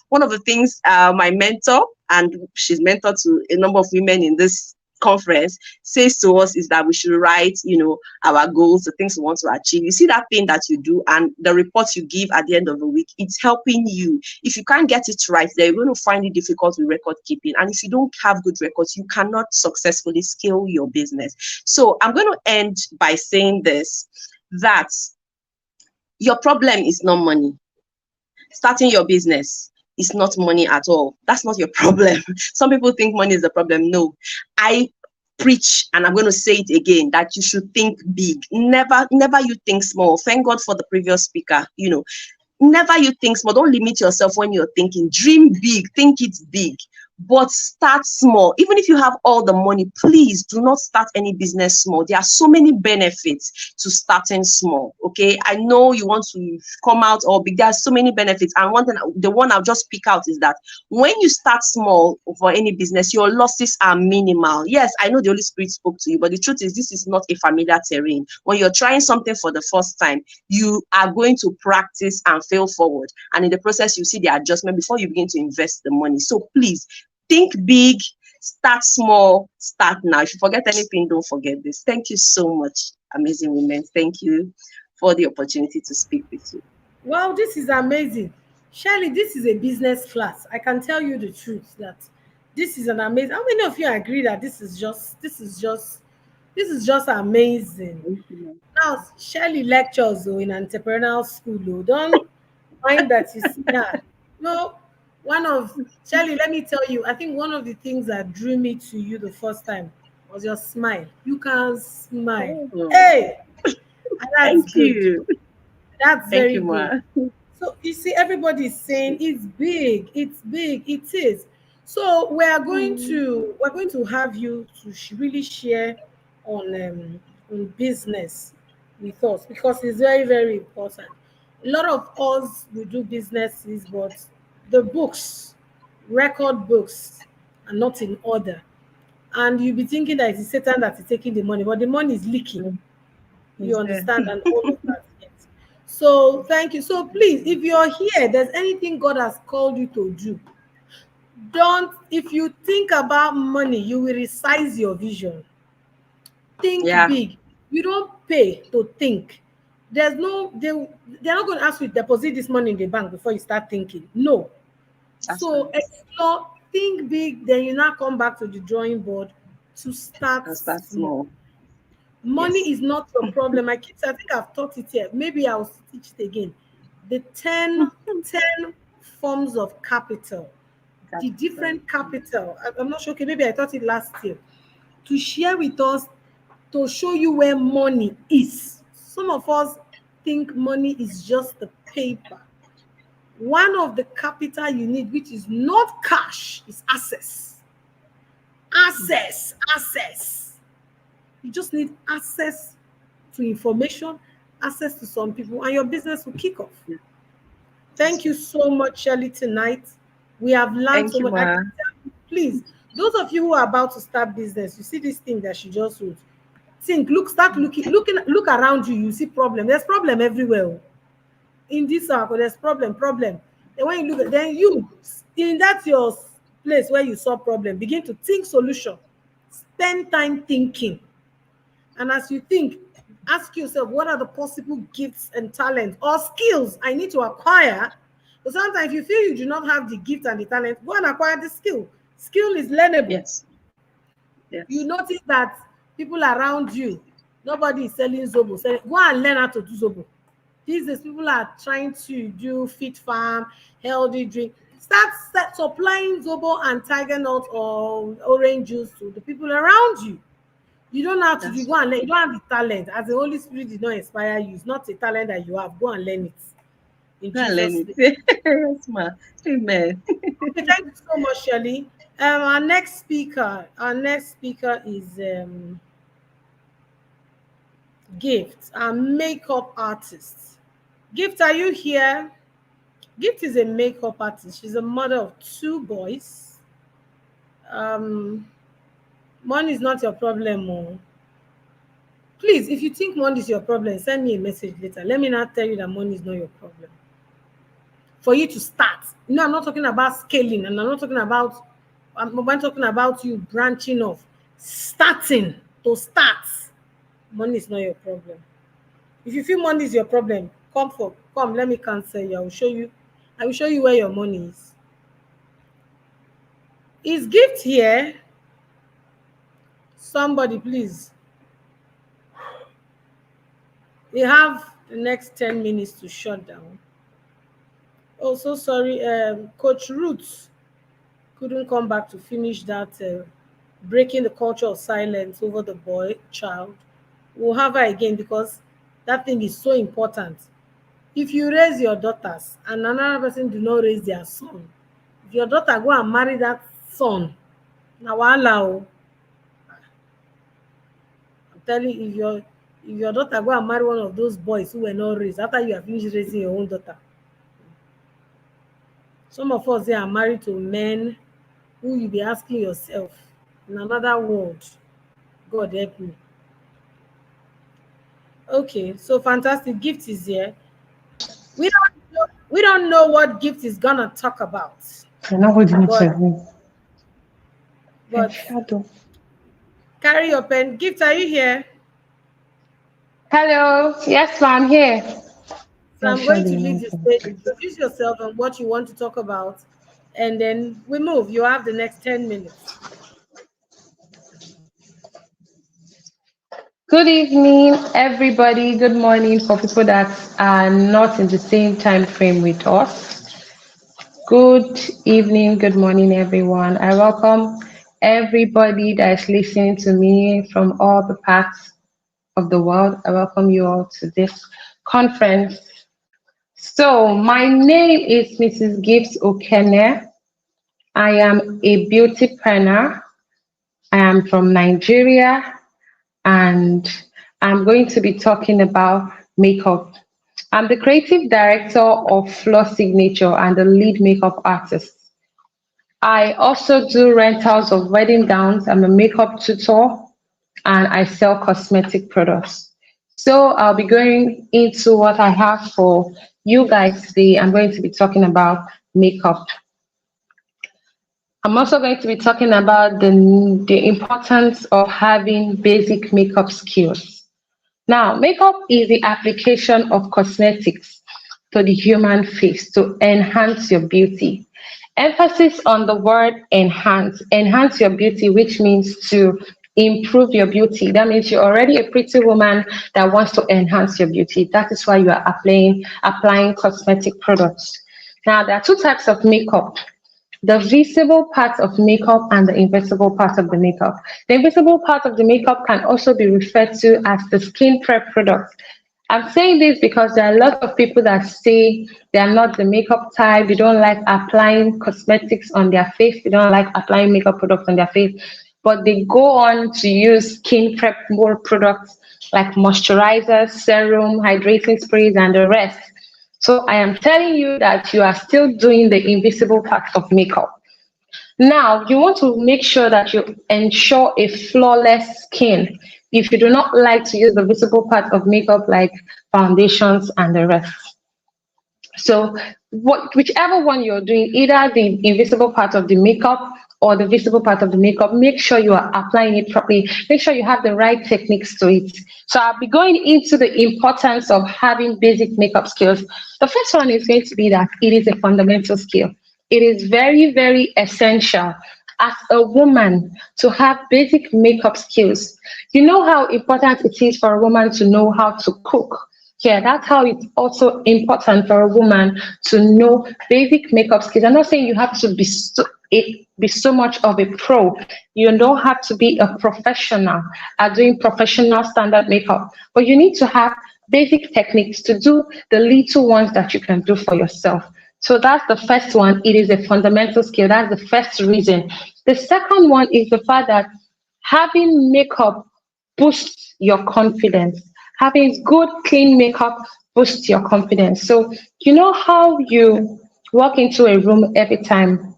one of the things my mentor, and she's mentor to a number of women in this conference, says to us is that we should write, our goals, the things we want to achieve. You see that thing that you do and the reports you give at the end of the week, it's helping you. If you can't get it right, then you're going to find it difficult with record keeping. And if you don't have good records, you cannot successfully scale your business. So I'm going to end by saying this, that your problem is not money. Starting your business is not money at all. That's not your problem. Some people think money is the problem. No, I preach, and I'm going to say it again, that you should think big. Never you think small. Thank God for the previous speaker. Never you think small. Don't limit yourself when you're thinking. Dream big. Think it's big. But start small. Even if you have all the money, please do not start any business small. There are so many benefits to starting small. Okay, I know you want to come out or big. There are so many benefits, and the one I'll just pick out is that when you start small for any business, your losses are minimal. Yes, I know the Holy Spirit spoke to you, but the truth is this is not a familiar terrain. When you're trying something for the first time, you are going to practice and fail forward, and in the process, you see the adjustment before you begin to invest the money. So please, think big, start small, start now. If you forget anything, don't forget this. Thank you so much, amazing women. Thank you for the opportunity to speak with you. Wow, this is amazing. Shirley, this is a business class. I can tell you the truth that this is an amazing. How many of you agree that this is just amazing? Now, Shirley lectures though in entrepreneurial school. Though. Don't mind that you see that. No, Shirley, let me tell you, I think one of the things that drew me to you the first time was your smile. You can smile. Oh. Hey, and that's Thank good. you. That's Thank very you, Ma. good. So you see, everybody is saying it's big, it is. So we're going to have you to really share on business with us because it's very, very important. A lot of us will do businesses, but the books, record books, are not in order. And you'll be thinking that it's Satan that is taking the money, but the money is leaking. You Is there? understand, and all of that. Yes. So thank you. So please, if you're here, there's anything God has called you to do. If you think about money, you will resize your vision. Think big. You don't pay to think. They're not going to ask you to deposit this money in the bank before you start thinking. No. So explore, think big, then you now come back to the drawing board to start small. Money is not your problem. I think I've taught it here. Maybe I'll teach it again. The 10 forms of capital. The different capital. I'm not sure. Okay, maybe I taught it last year. To share with us, to show you where money is. Some of us think money is just the paper. One of the capital you need, which is not cash, is access. Access. You just need access to information, access to some people, and your business will kick off. Thank you so much, Shirley, tonight. We have learned so much. Please, those of you who are about to start business, you see this thing that she just wrote. Look around you. You see problem. There's problem everywhere. In this circle, there's problem. Then when you look at, then you in that your place where you saw problem, begin to think solution. Spend time thinking. And as you think, ask yourself, what are the possible gifts and talents or skills I need to acquire? But sometimes you feel you do not have the gift and the talent, go and acquire the skill. Skill is learnable. Yes. You notice that people around you, nobody is selling Zobo. Go and learn how to do Zobo. These days, people are trying to do fit farm, healthy drink. Start supplying Zobo and Tiger Nut or orange juice to the people around you. You don't have to go and learn. You don't have the talent. As the Holy Spirit did not inspire you, it's not a talent that you have. Go and learn it. Go and learn it. Yes, ma. Amen. Okay, thank you so much, Shirley. Our next speaker is Gift, our makeup artist. Gift, are you here? Gift is a makeup artist. She's a mother of 2 boys. Money is not your problem. Oh. Please, if you think money is your problem, send me a message later. Let me not tell you that money is not your problem. For you to start. No, I'm not talking about scaling, and I'm talking about you branching off. Starting to start. Money is not your problem. If you feel money is your problem, come, let me cancel you. I will show you where your money is. Is Gift here? Somebody, please. We have the next 10 minutes to shut down. Oh, so sorry. Coach Ruth couldn't come back to finish that breaking the culture of silence over the child. We'll have her again because that thing is so important. If you raise your daughters and another person do not raise their son, if your daughter go and marry that son, now allow. I'm telling you, if your daughter go and marry one of those boys who were not raised after you have finished raising your own daughter. Some of us here are married to men who you be asking yourself in another world, God help me. Okay, so fantastic. Gift is here. We don't know what Gift is gonna talk about. But carry your pen. Gift, are you here? Hello. Yes, I'm here. So I'm going to lead the stage. Introduce yourself and what you want to talk about, and then we move. You have the next 10 minutes. Good evening, everybody. Good morning for people that are not in the same time frame with us. Good evening, good morning, everyone. I welcome everybody that is listening to me from all the parts of the world. I welcome you all to this conference. So, my name is Mrs. Gibbs Okene. I am a beautypreneur. I am from Nigeria. And I'm going to be talking about makeup. I'm the creative director of Floor Signature and the lead makeup artist. I also do rentals of wedding gowns. I'm a makeup tutor and I sell cosmetic products. So I'll be going into what I have for you guys today. I'm going to be talking about makeup. I'm also going to be talking about the importance of having basic makeup skills. Now, makeup is the application of cosmetics to the human face to enhance your beauty. Emphasis on the word enhance. Enhance your beauty, which means to improve your beauty. That means you're already a pretty woman that wants to enhance your beauty. That is why you are applying cosmetic products. Now, there are 2 types of makeup. The visible part of makeup and the invisible part of the makeup. The invisible part of the makeup can also be referred to as the skin prep products. I'm saying this because there are a lot of people that say they are not the makeup type, they don't like applying cosmetics on their face, they don't like applying makeup products on their face, but they go on to use skin prep more products like moisturizers, serum, hydrating sprays, and the rest. So I am telling you that you are still doing the invisible part of makeup. Now, you want to make sure that you ensure a flawless skin. If you do not like to use the visible part of makeup like foundations and the rest. So whichever one you're doing, either the invisible part of the makeup or the visible part of the makeup, make sure you are applying it properly. Make sure you have the right techniques to it. So I'll be going into the importance of having basic makeup skills. The first one is going to be that it is a fundamental skill. It is very, very essential as a woman to have basic makeup skills. You know how important it is for a woman to know how to cook. Yeah, that's how it's also important for a woman to know basic makeup skills. I'm not saying you have to be so much of a pro. You don't have to be a professional at doing professional standard makeup, but you need to have basic techniques to do the little ones that you can do for yourself. So that's the first one. It is a fundamental skill. That's the first reason. The second one is the fact that having makeup boosts your confidence. Having good, clean makeup boosts your confidence. So you know how you walk into a room every time,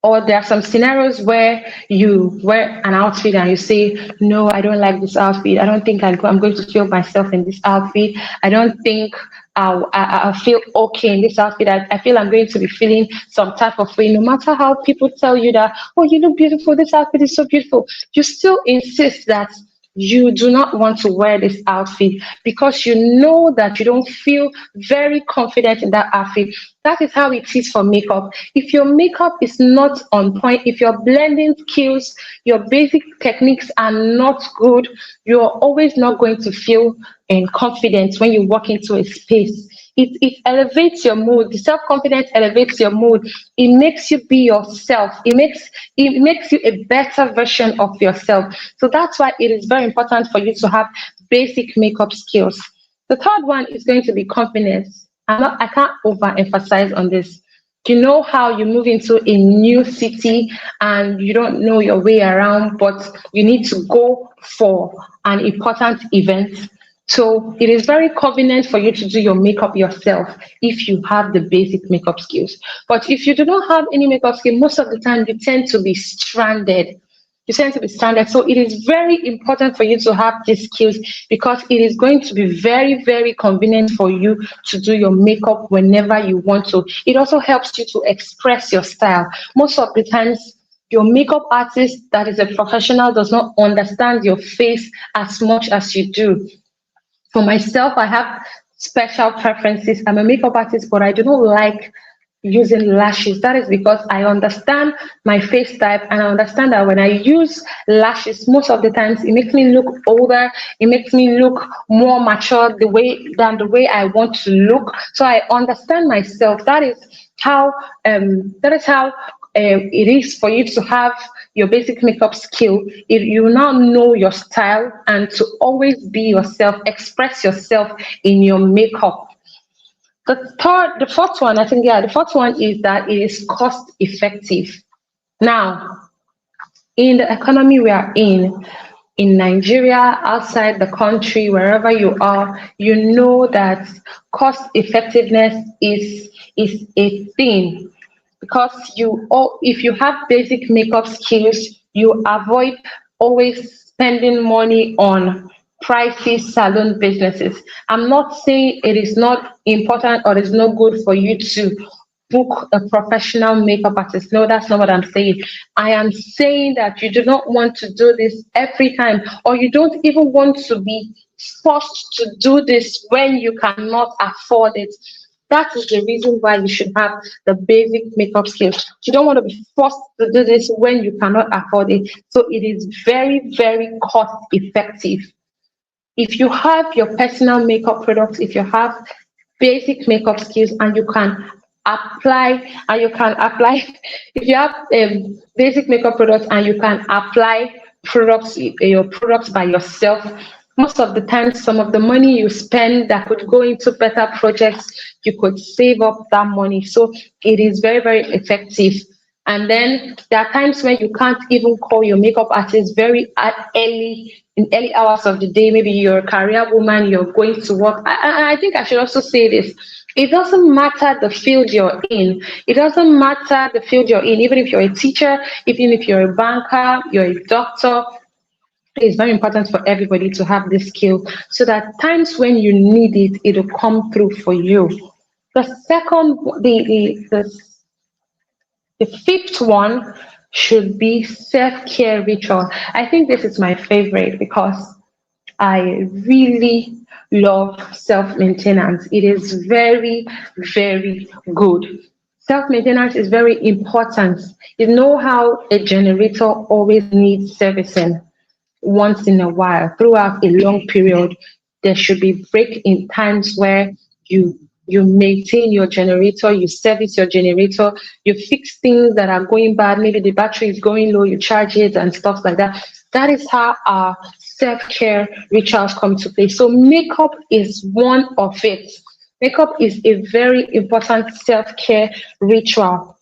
or there are some scenarios where you wear an outfit and you say, no, I don't like this outfit. I don't think I'm going to feel myself in this outfit. I don't think I feel okay in this outfit. I feel I'm going to be feeling some type of way. No matter how people tell you that, oh, you look beautiful, this outfit is so beautiful, you still insist that you do not want to wear this outfit because you know that you don't feel very confident in that outfit. That is how it is for makeup. If your makeup is not on point, if your blending skills, your basic techniques are not good, you're always not going to feel confident when you walk into a space. It elevates your mood. The self-confidence elevates your mood. It makes you be yourself. It makes you a better version of yourself. So that's why it is very important for you to have basic makeup skills. The third one is going to be confidence. I can't overemphasize on this. You know how you move into a new city and you don't know your way around, but you need to go for an important event. So it is very convenient for you to do your makeup yourself if you have the basic makeup skills. But if you do not have any makeup skill, most of the time you tend to be stranded. So it is very important for you to have these skills because it is going to be very, very convenient for you to do your makeup whenever you want to. It also helps you to express your style. Most of the times, your makeup artist that is a professional does not understand your face as much as you do. For myself, I have special preferences. I'm a makeup artist, but I do not like using lashes. That is because I understand my face type and I understand that when I use lashes, most of the times it makes me look older, it makes me look more mature than the way I want to look. So I understand myself. That is how it is for you to have your basic makeup skill. If you now know your style and to always be yourself, express yourself in your makeup. The fourth one is that it is cost effective. Now, in the economy we are in Nigeria, outside the country, wherever you are, you know that cost effectiveness is a thing. Because if you have basic makeup skills, you avoid always spending money on pricey salon businesses. I'm not saying it is not important or it's not good for you to book a professional makeup artist. No, that's not what I'm saying. I am saying that you do not want to do this every time, or you don't even want to be forced to do this when you cannot afford it. That is the reason why you should have the basic makeup skills. You don't want to be forced to do this when you cannot afford it. So it is very, very cost effective. If you have your personal makeup products, if you have basic makeup skills and you can apply, if you have basic makeup products and you can apply your products by yourself, most of the time, some of the money you spend that could go into better projects, you could save up that money. So it is very, very effective. And then there are times when you can't even call your makeup artist in early hours of the day. Maybe you're a career woman, you're going to work. I think I should also say this. It doesn't matter the field you're in. It doesn't matter the field you're in, even if you're a teacher, even if you're a banker, you're a doctor. It's very important for everybody to have this skill so that times when you need it, it'll come through for you. The fifth one should be self-care ritual. I think this is my favorite because I really love self-maintenance. It is very, very good. Self-maintenance is very important. You know how a generator always needs servicing once in a while. Throughout a long period, there should be break in times where you maintain your generator, you service your generator, you fix things that are going bad. Maybe the battery is going low, you charge it and stuff like that. That is how our self-care rituals come to play. So makeup is one of it. Makeup is a very important self-care ritual.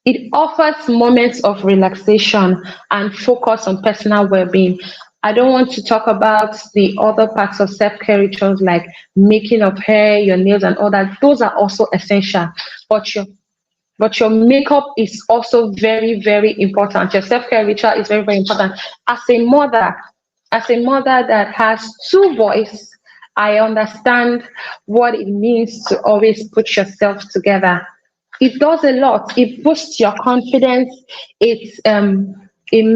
It offers moments of relaxation and focus on personal well-being. I don't want to talk about the other parts of self-care rituals like making of hair, your nails, and all that. Those are also essential. But your makeup is also very, very important. Your self-care ritual is very, very important. As a mother that has two boys, I understand what it means to always put yourself together. It does a lot. It boosts your confidence. It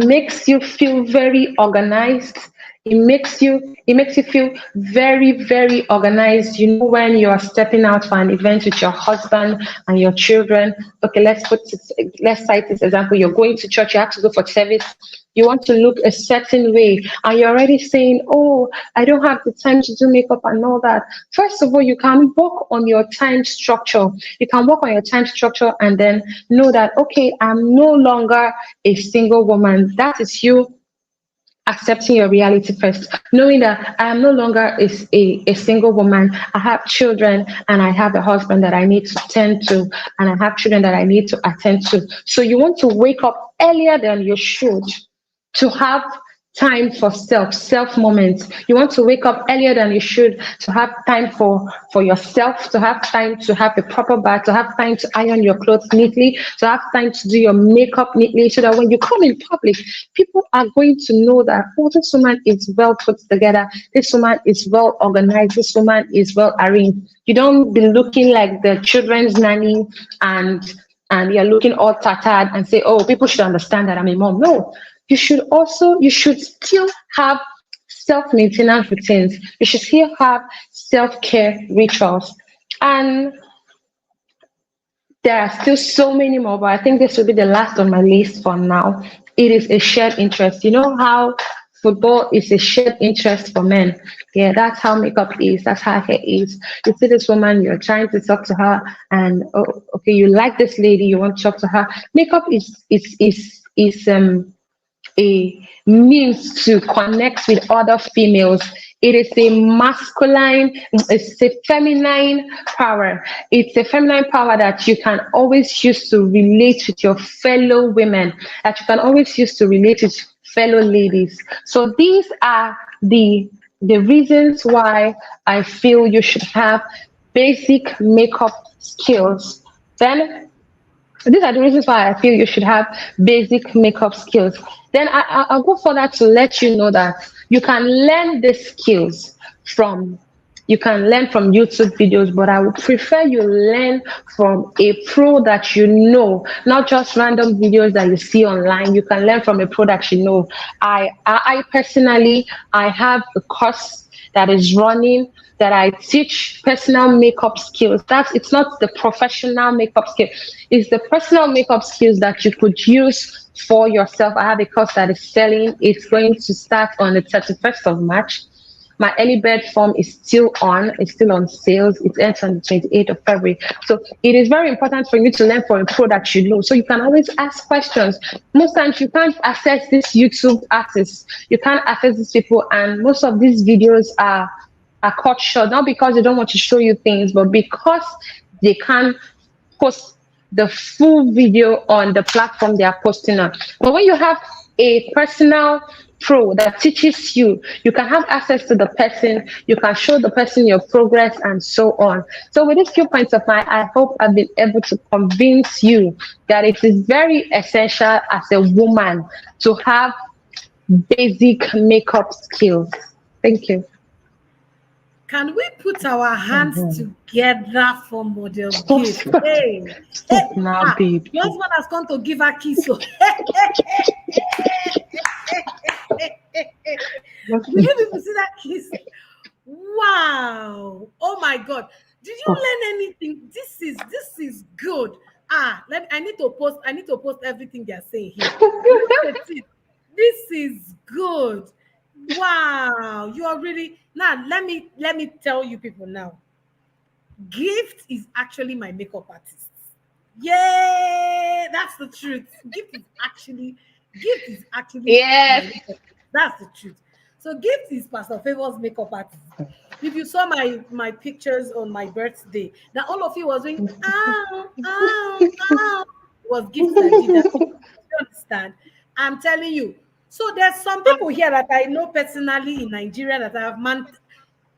makes you feel very organized. It makes you feel very, very organized. You know when you are stepping out for an event with your husband and your children. Okay, let's cite this example. You're going to church, you have to go for service. You want to look a certain way, and you're already saying, "Oh, I don't have the time to do makeup and all that." First of all, you can work on your time structure. You can work on your time structure and then know that, okay, I'm no longer a single woman. That is you accepting your reality first, knowing that I am no longer a single woman. I have children and I have a husband that I need to tend to, and I have children that I need to attend to. So you want to wake up earlier than you should to have time for self moments. You want to wake up earlier than you should to have time for yourself, to have time to have a proper bath, to have time to iron your clothes neatly, to have time to do your makeup neatly, so that when you come in public, people are going to know that, oh, this woman is well put together, this woman is well organized, this woman is well arranged. You don't be looking like the children's nanny and you're looking all tattered and say, oh, people should understand that I'm a mom. No, you should still have self-maintenance routines. You should still have self-care rituals. And there are still so many more, but I think this will be the last on my list for now. It is a shared interest. You know how football is a shared interest for men? Yeah, that's how makeup is. That's how hair is. You see this woman, you're trying to talk to her, and oh, okay, you like this lady, you want to talk to her. Makeup is a means to connect with other females. It is a masculine, it's a feminine power. It's a feminine power that you can always use to relate with your fellow women, that you can always use to relate with fellow ladies. So these are the reasons why I feel you should have basic makeup skills. Then these are the reasons why I feel you should have basic makeup skills. Then I'll go further to let you know that you can learn the skills from you can learn from YouTube videos, but I would prefer you learn from a pro that you know, not just random videos that you see online. You can learn from a pro that you know. I personally, I have a course that is running that I teach personal makeup skills. It's not the professional makeup skill. It's the personal makeup skills that you could use for yourself. I have a course that is selling. It's going to start on the 31st of March. My early bird form is still on. It's still on sales. It ends on the 28th of February. So it is very important for you to learn from a pro that you know. So you can always ask questions. Most times you can't access these YouTube artists. You can't access these people. And most of these videos are cut short, not because they don't want to show you things, but because they can't post the full video on the platform they are posting on. But when you have a personal pro that teaches you, you can have access to the person, you can show the person your progress and so on. So with these few points of mine, I hope I've been able to convince you that it is very essential as a woman to have basic makeup skills. Thank you. Can we put our hands together for Model Gift? Hey, Now, babe. your husband has come to give her kiss. So. Will you people see that kiss? Wow! Oh my God! Did you learn anything? This is good. I need to post everything they are saying here. Look at it. This is good. Wow! You are really now. Let me tell you people now. Gift is actually my makeup artist. Yeah, that's the truth. Gift is actually Yes. my makeup. That's the truth. So Gift is Pastor Favor's makeup artist. If you saw my pictures on my birthday, now all of you was doing it was gifts that did that. You understand? I'm telling you. So there's some people here that I know personally in Nigeria that I have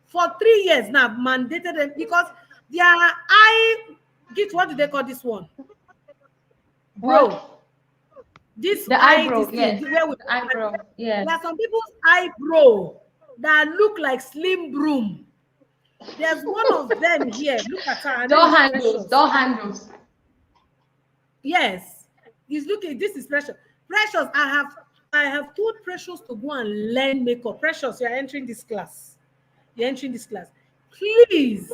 for 3 years now, I've mandated them because their eye gift. What do they call this one? Bro. What? This The eye, eyebrow, this yes. thing, where we, The eyebrow, yes. there are some people's eyebrow that look like slim broom. There's one of them here. Look at her. Door handles, door handles. Yes, he's looking. This is Precious. Precious, I have told Precious to go and learn makeup. Precious, you're entering this class. You're entering this class. Please,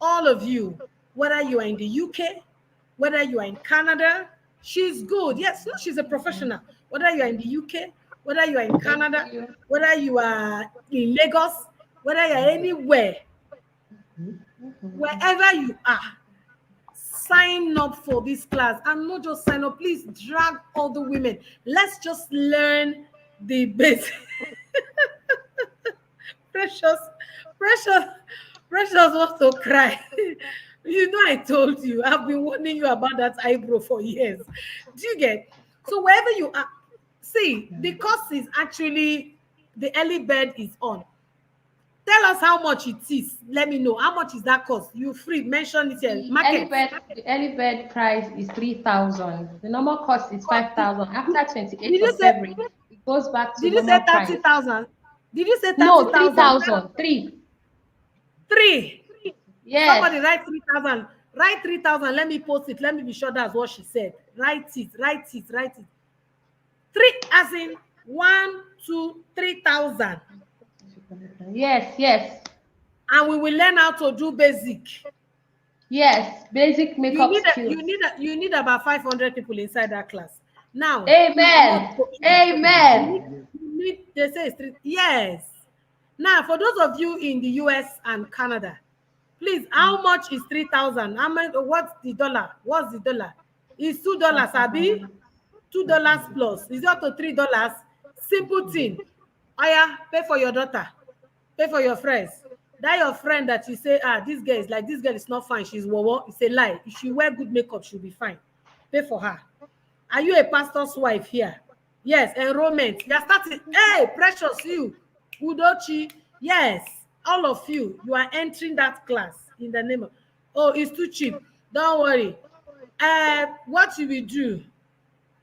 all of you, whether you are in the UK, whether you are in Canada, she's good. Yes, no, she's a professional. Whether you are in the UK, whether you are in Canada, whether you are in Lagos, whether you are anywhere, wherever you are, sign up for this class. And not just sign up, please drag all the women. Let's just learn the basic. Precious wants to cry. You know, I told you, I've been warning you about that eyebrow for years. Do you get? So wherever you are, see, the cost is actually, the early bird is on. Tell us how much it is. Let me know. How much is that cost? You free. Mention it here. The early bird price is 3,000. The normal cost is 5,000. After 28th of February, it goes back to normal price. Did you say 30,000? Did you say 30,000? No, 3,000. Three. Yes. Somebody write 3,000. Write 3,000. Let me post it. Let me be sure that's what she said. Write it. 3 as in 1, 2, 3,000. Yes. And we will learn how to do basic. Yes, basic makeup skills. You need about 500 people inside that class. Now, amen. They say it's 3. Yes. Now, for those of you in the US and Canada, please, how much is 3,000? How much? What's the dollar? It's $2, Abi. $2 plus. It's up to $3. Simple thing. Aya, pay for your daughter. Pay for your friends. That your friend that you say, this girl is not fine. She's wowo. It's a lie. If she wear good makeup, she'll be fine. Pay for her. Are you a pastor's wife here? Yes, enrollment. You're starting. Hey, Precious, you. Udochi. Yes, all of you. You are entering that class in the name of. Oh, it's too cheap. Don't worry. What you will do?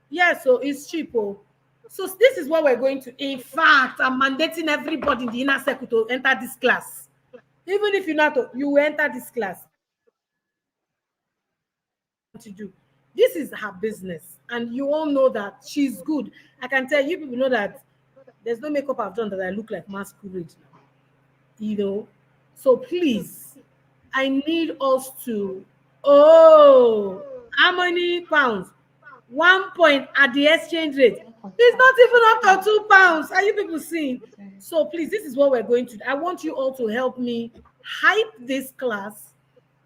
Yes, so it's cheap. Oh. So this is what we're going to. In fact, I'm mandating everybody in the inner circle to enter this class. Even if you're not, you will enter this class. To do. This is her business, and you all know that she's good. I can tell you people know that there's no makeup I've done that I look like masquerade. You know, so please, I need us to. Oh, how many pounds? 1 point at the exchange rate. It's not even up to £2. Are you people seeing? So please, this is what we're going to do. I want you all to help me hype this class.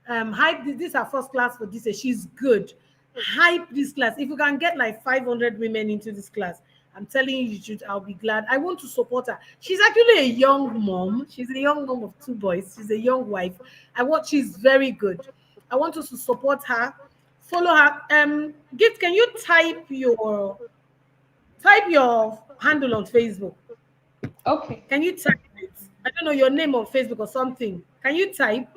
This is our first class for this year. She's good. Hype this class. If you can get like 500 women into this class, I'm telling you, I'll be glad. I want to support her. She's actually a young mom. She's a young mom of 2 boys. She's a young wife. She's very good. I want us to support her. Follow her. Gift, can you type your handle on Facebook? Okay. Can you type it? I don't know your name on Facebook or something. Can you type?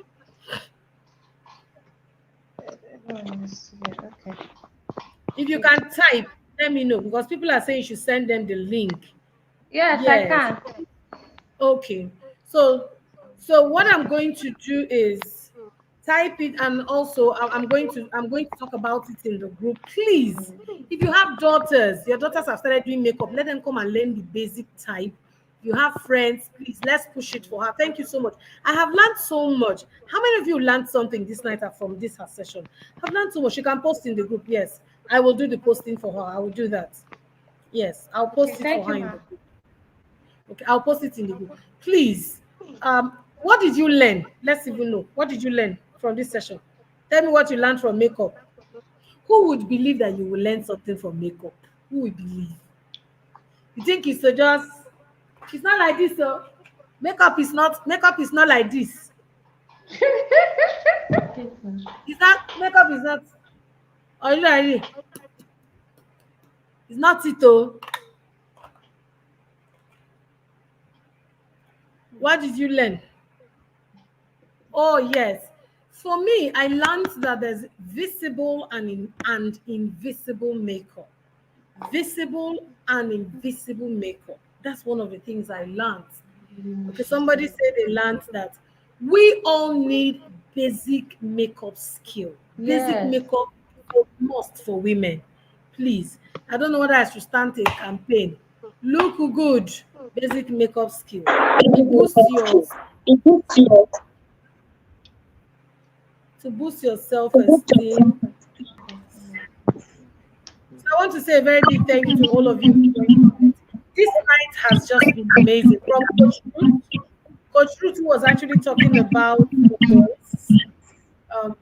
Okay. If you can type, let me know, because people are saying you should send them the link. Yes. I can. Okay. So what I'm going to do is type it, and also I'm going to talk about it in the group. Please, if you have daughters, your daughters have started doing makeup, let them come and learn the basic type. If you have friends, please, let's push it for her. Thank you so much. I have learned so much. How many of you learned something this night from this session? I've learned so much. You can post in the group. Yes, I will do the posting for her. I will do that. Yes, I'll post it for her in the group. Okay, I'll post it in the group. Please, what did you learn? Let's even know. What did you learn from this session? Tell me what you learned from makeup. Who would believe that you will learn something from makeup? Who would believe? You think it's just, she's not like this, so Makeup is not like this. Is that makeup is not oily? It's not it though. What did you learn? Oh yes. For me, I learned that there's visible and invisible makeup. Visible and invisible makeup. That's one of the things I learned. Okay, somebody said they learned that we all need basic makeup skill. Basic Yes. makeup is a must for women. Please, I don't know whether I should start a campaign. Look good, basic makeup skill. It boosts your to boost your self-esteem. So I want to say a very big thank you to all of you. This night has just been amazing. From Coach Ruth was actually talking about the boys. Um,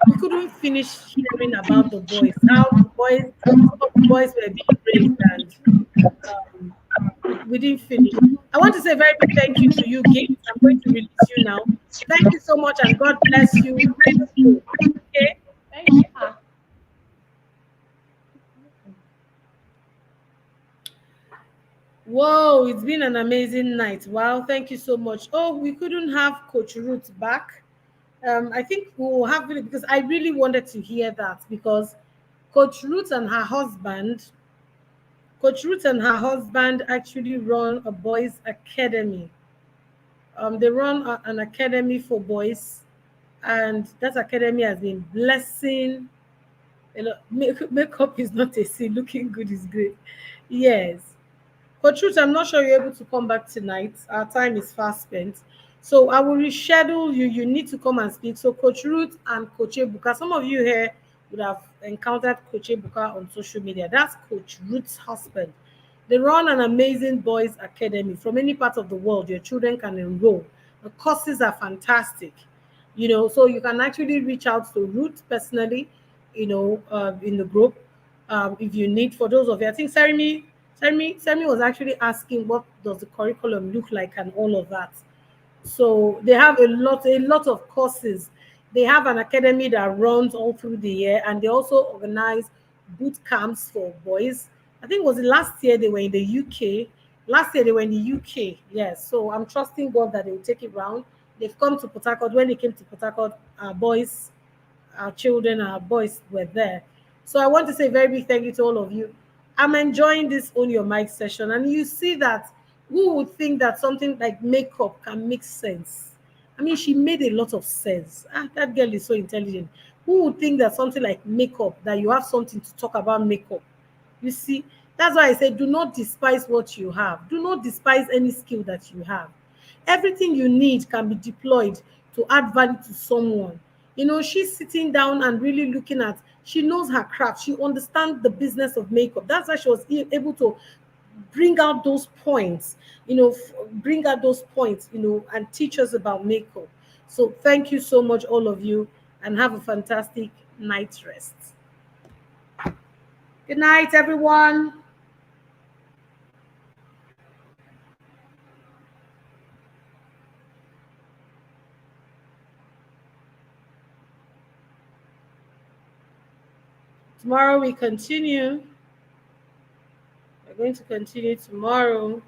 we couldn't finish hearing about the boys, how the boys, some of the boys were being raised, and um, we didn't finish. I want to say a very big thank you to you, Gift. I'm going to release you now. Thank you so much, and God bless you. Okay. Thank you. Whoa, it's been an amazing night. Wow, thank you so much. Oh, we couldn't have Coach Ruth back. I think we'll have it because I really wanted to hear that because Coach Ruth and her husband, Coach Ruth and her husband actually run a boys' academy. They run an academy for boys, and that academy has been blessing. You know, makeup is not a sin. Looking good is great. Yes. Coach Ruth, I'm not sure you're able to come back tonight. Our time is fast spent. So I will reschedule you. You need to come and speak. So Coach Ruth and Coach Ebuka, some of you here would have encountered Coach Ebuka on social media. That's Coach Ruth's husband. They run an amazing boys academy from any part of the world. Your children can enroll. The courses are fantastic. So you can actually reach out to Ruth personally, in the group. If you need, for those of you, I think Semi was actually asking what does the curriculum look like and all of that. So they have a lot of courses. They have an academy that runs all through the year, and they also organize boot camps for boys. I think it was last year they were in the UK. Last year they were in the UK. Yes. So I'm trusting God that they will take it round. They've come to Port Harcourt. When they came to Port Harcourt, our boys, our children, our boys were there. So I want to say a very big thank you to all of you. I'm enjoying this on your mic session, and you see that who would think that something like makeup can make sense? I mean, she made a lot of sense. That girl is so intelligent. Who would think that something like makeup, that you have something to talk about makeup? You see, that's why I say do not despise what you have. Do not despise any skill that you have. Everything you need can be deployed to add value to someone. She's sitting down and really looking at, she knows her craft. She understands the business of makeup. That's why she was able to bring out those points, and teach us about makeup. So thank you so much, all of you, and have a fantastic night rest. Good night, everyone. Tomorrow we continue. We're going to continue tomorrow.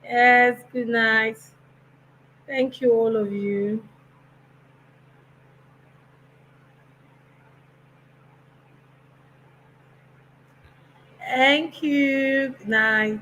Yes, good night. Thank you, all of you. Thank you. Good night.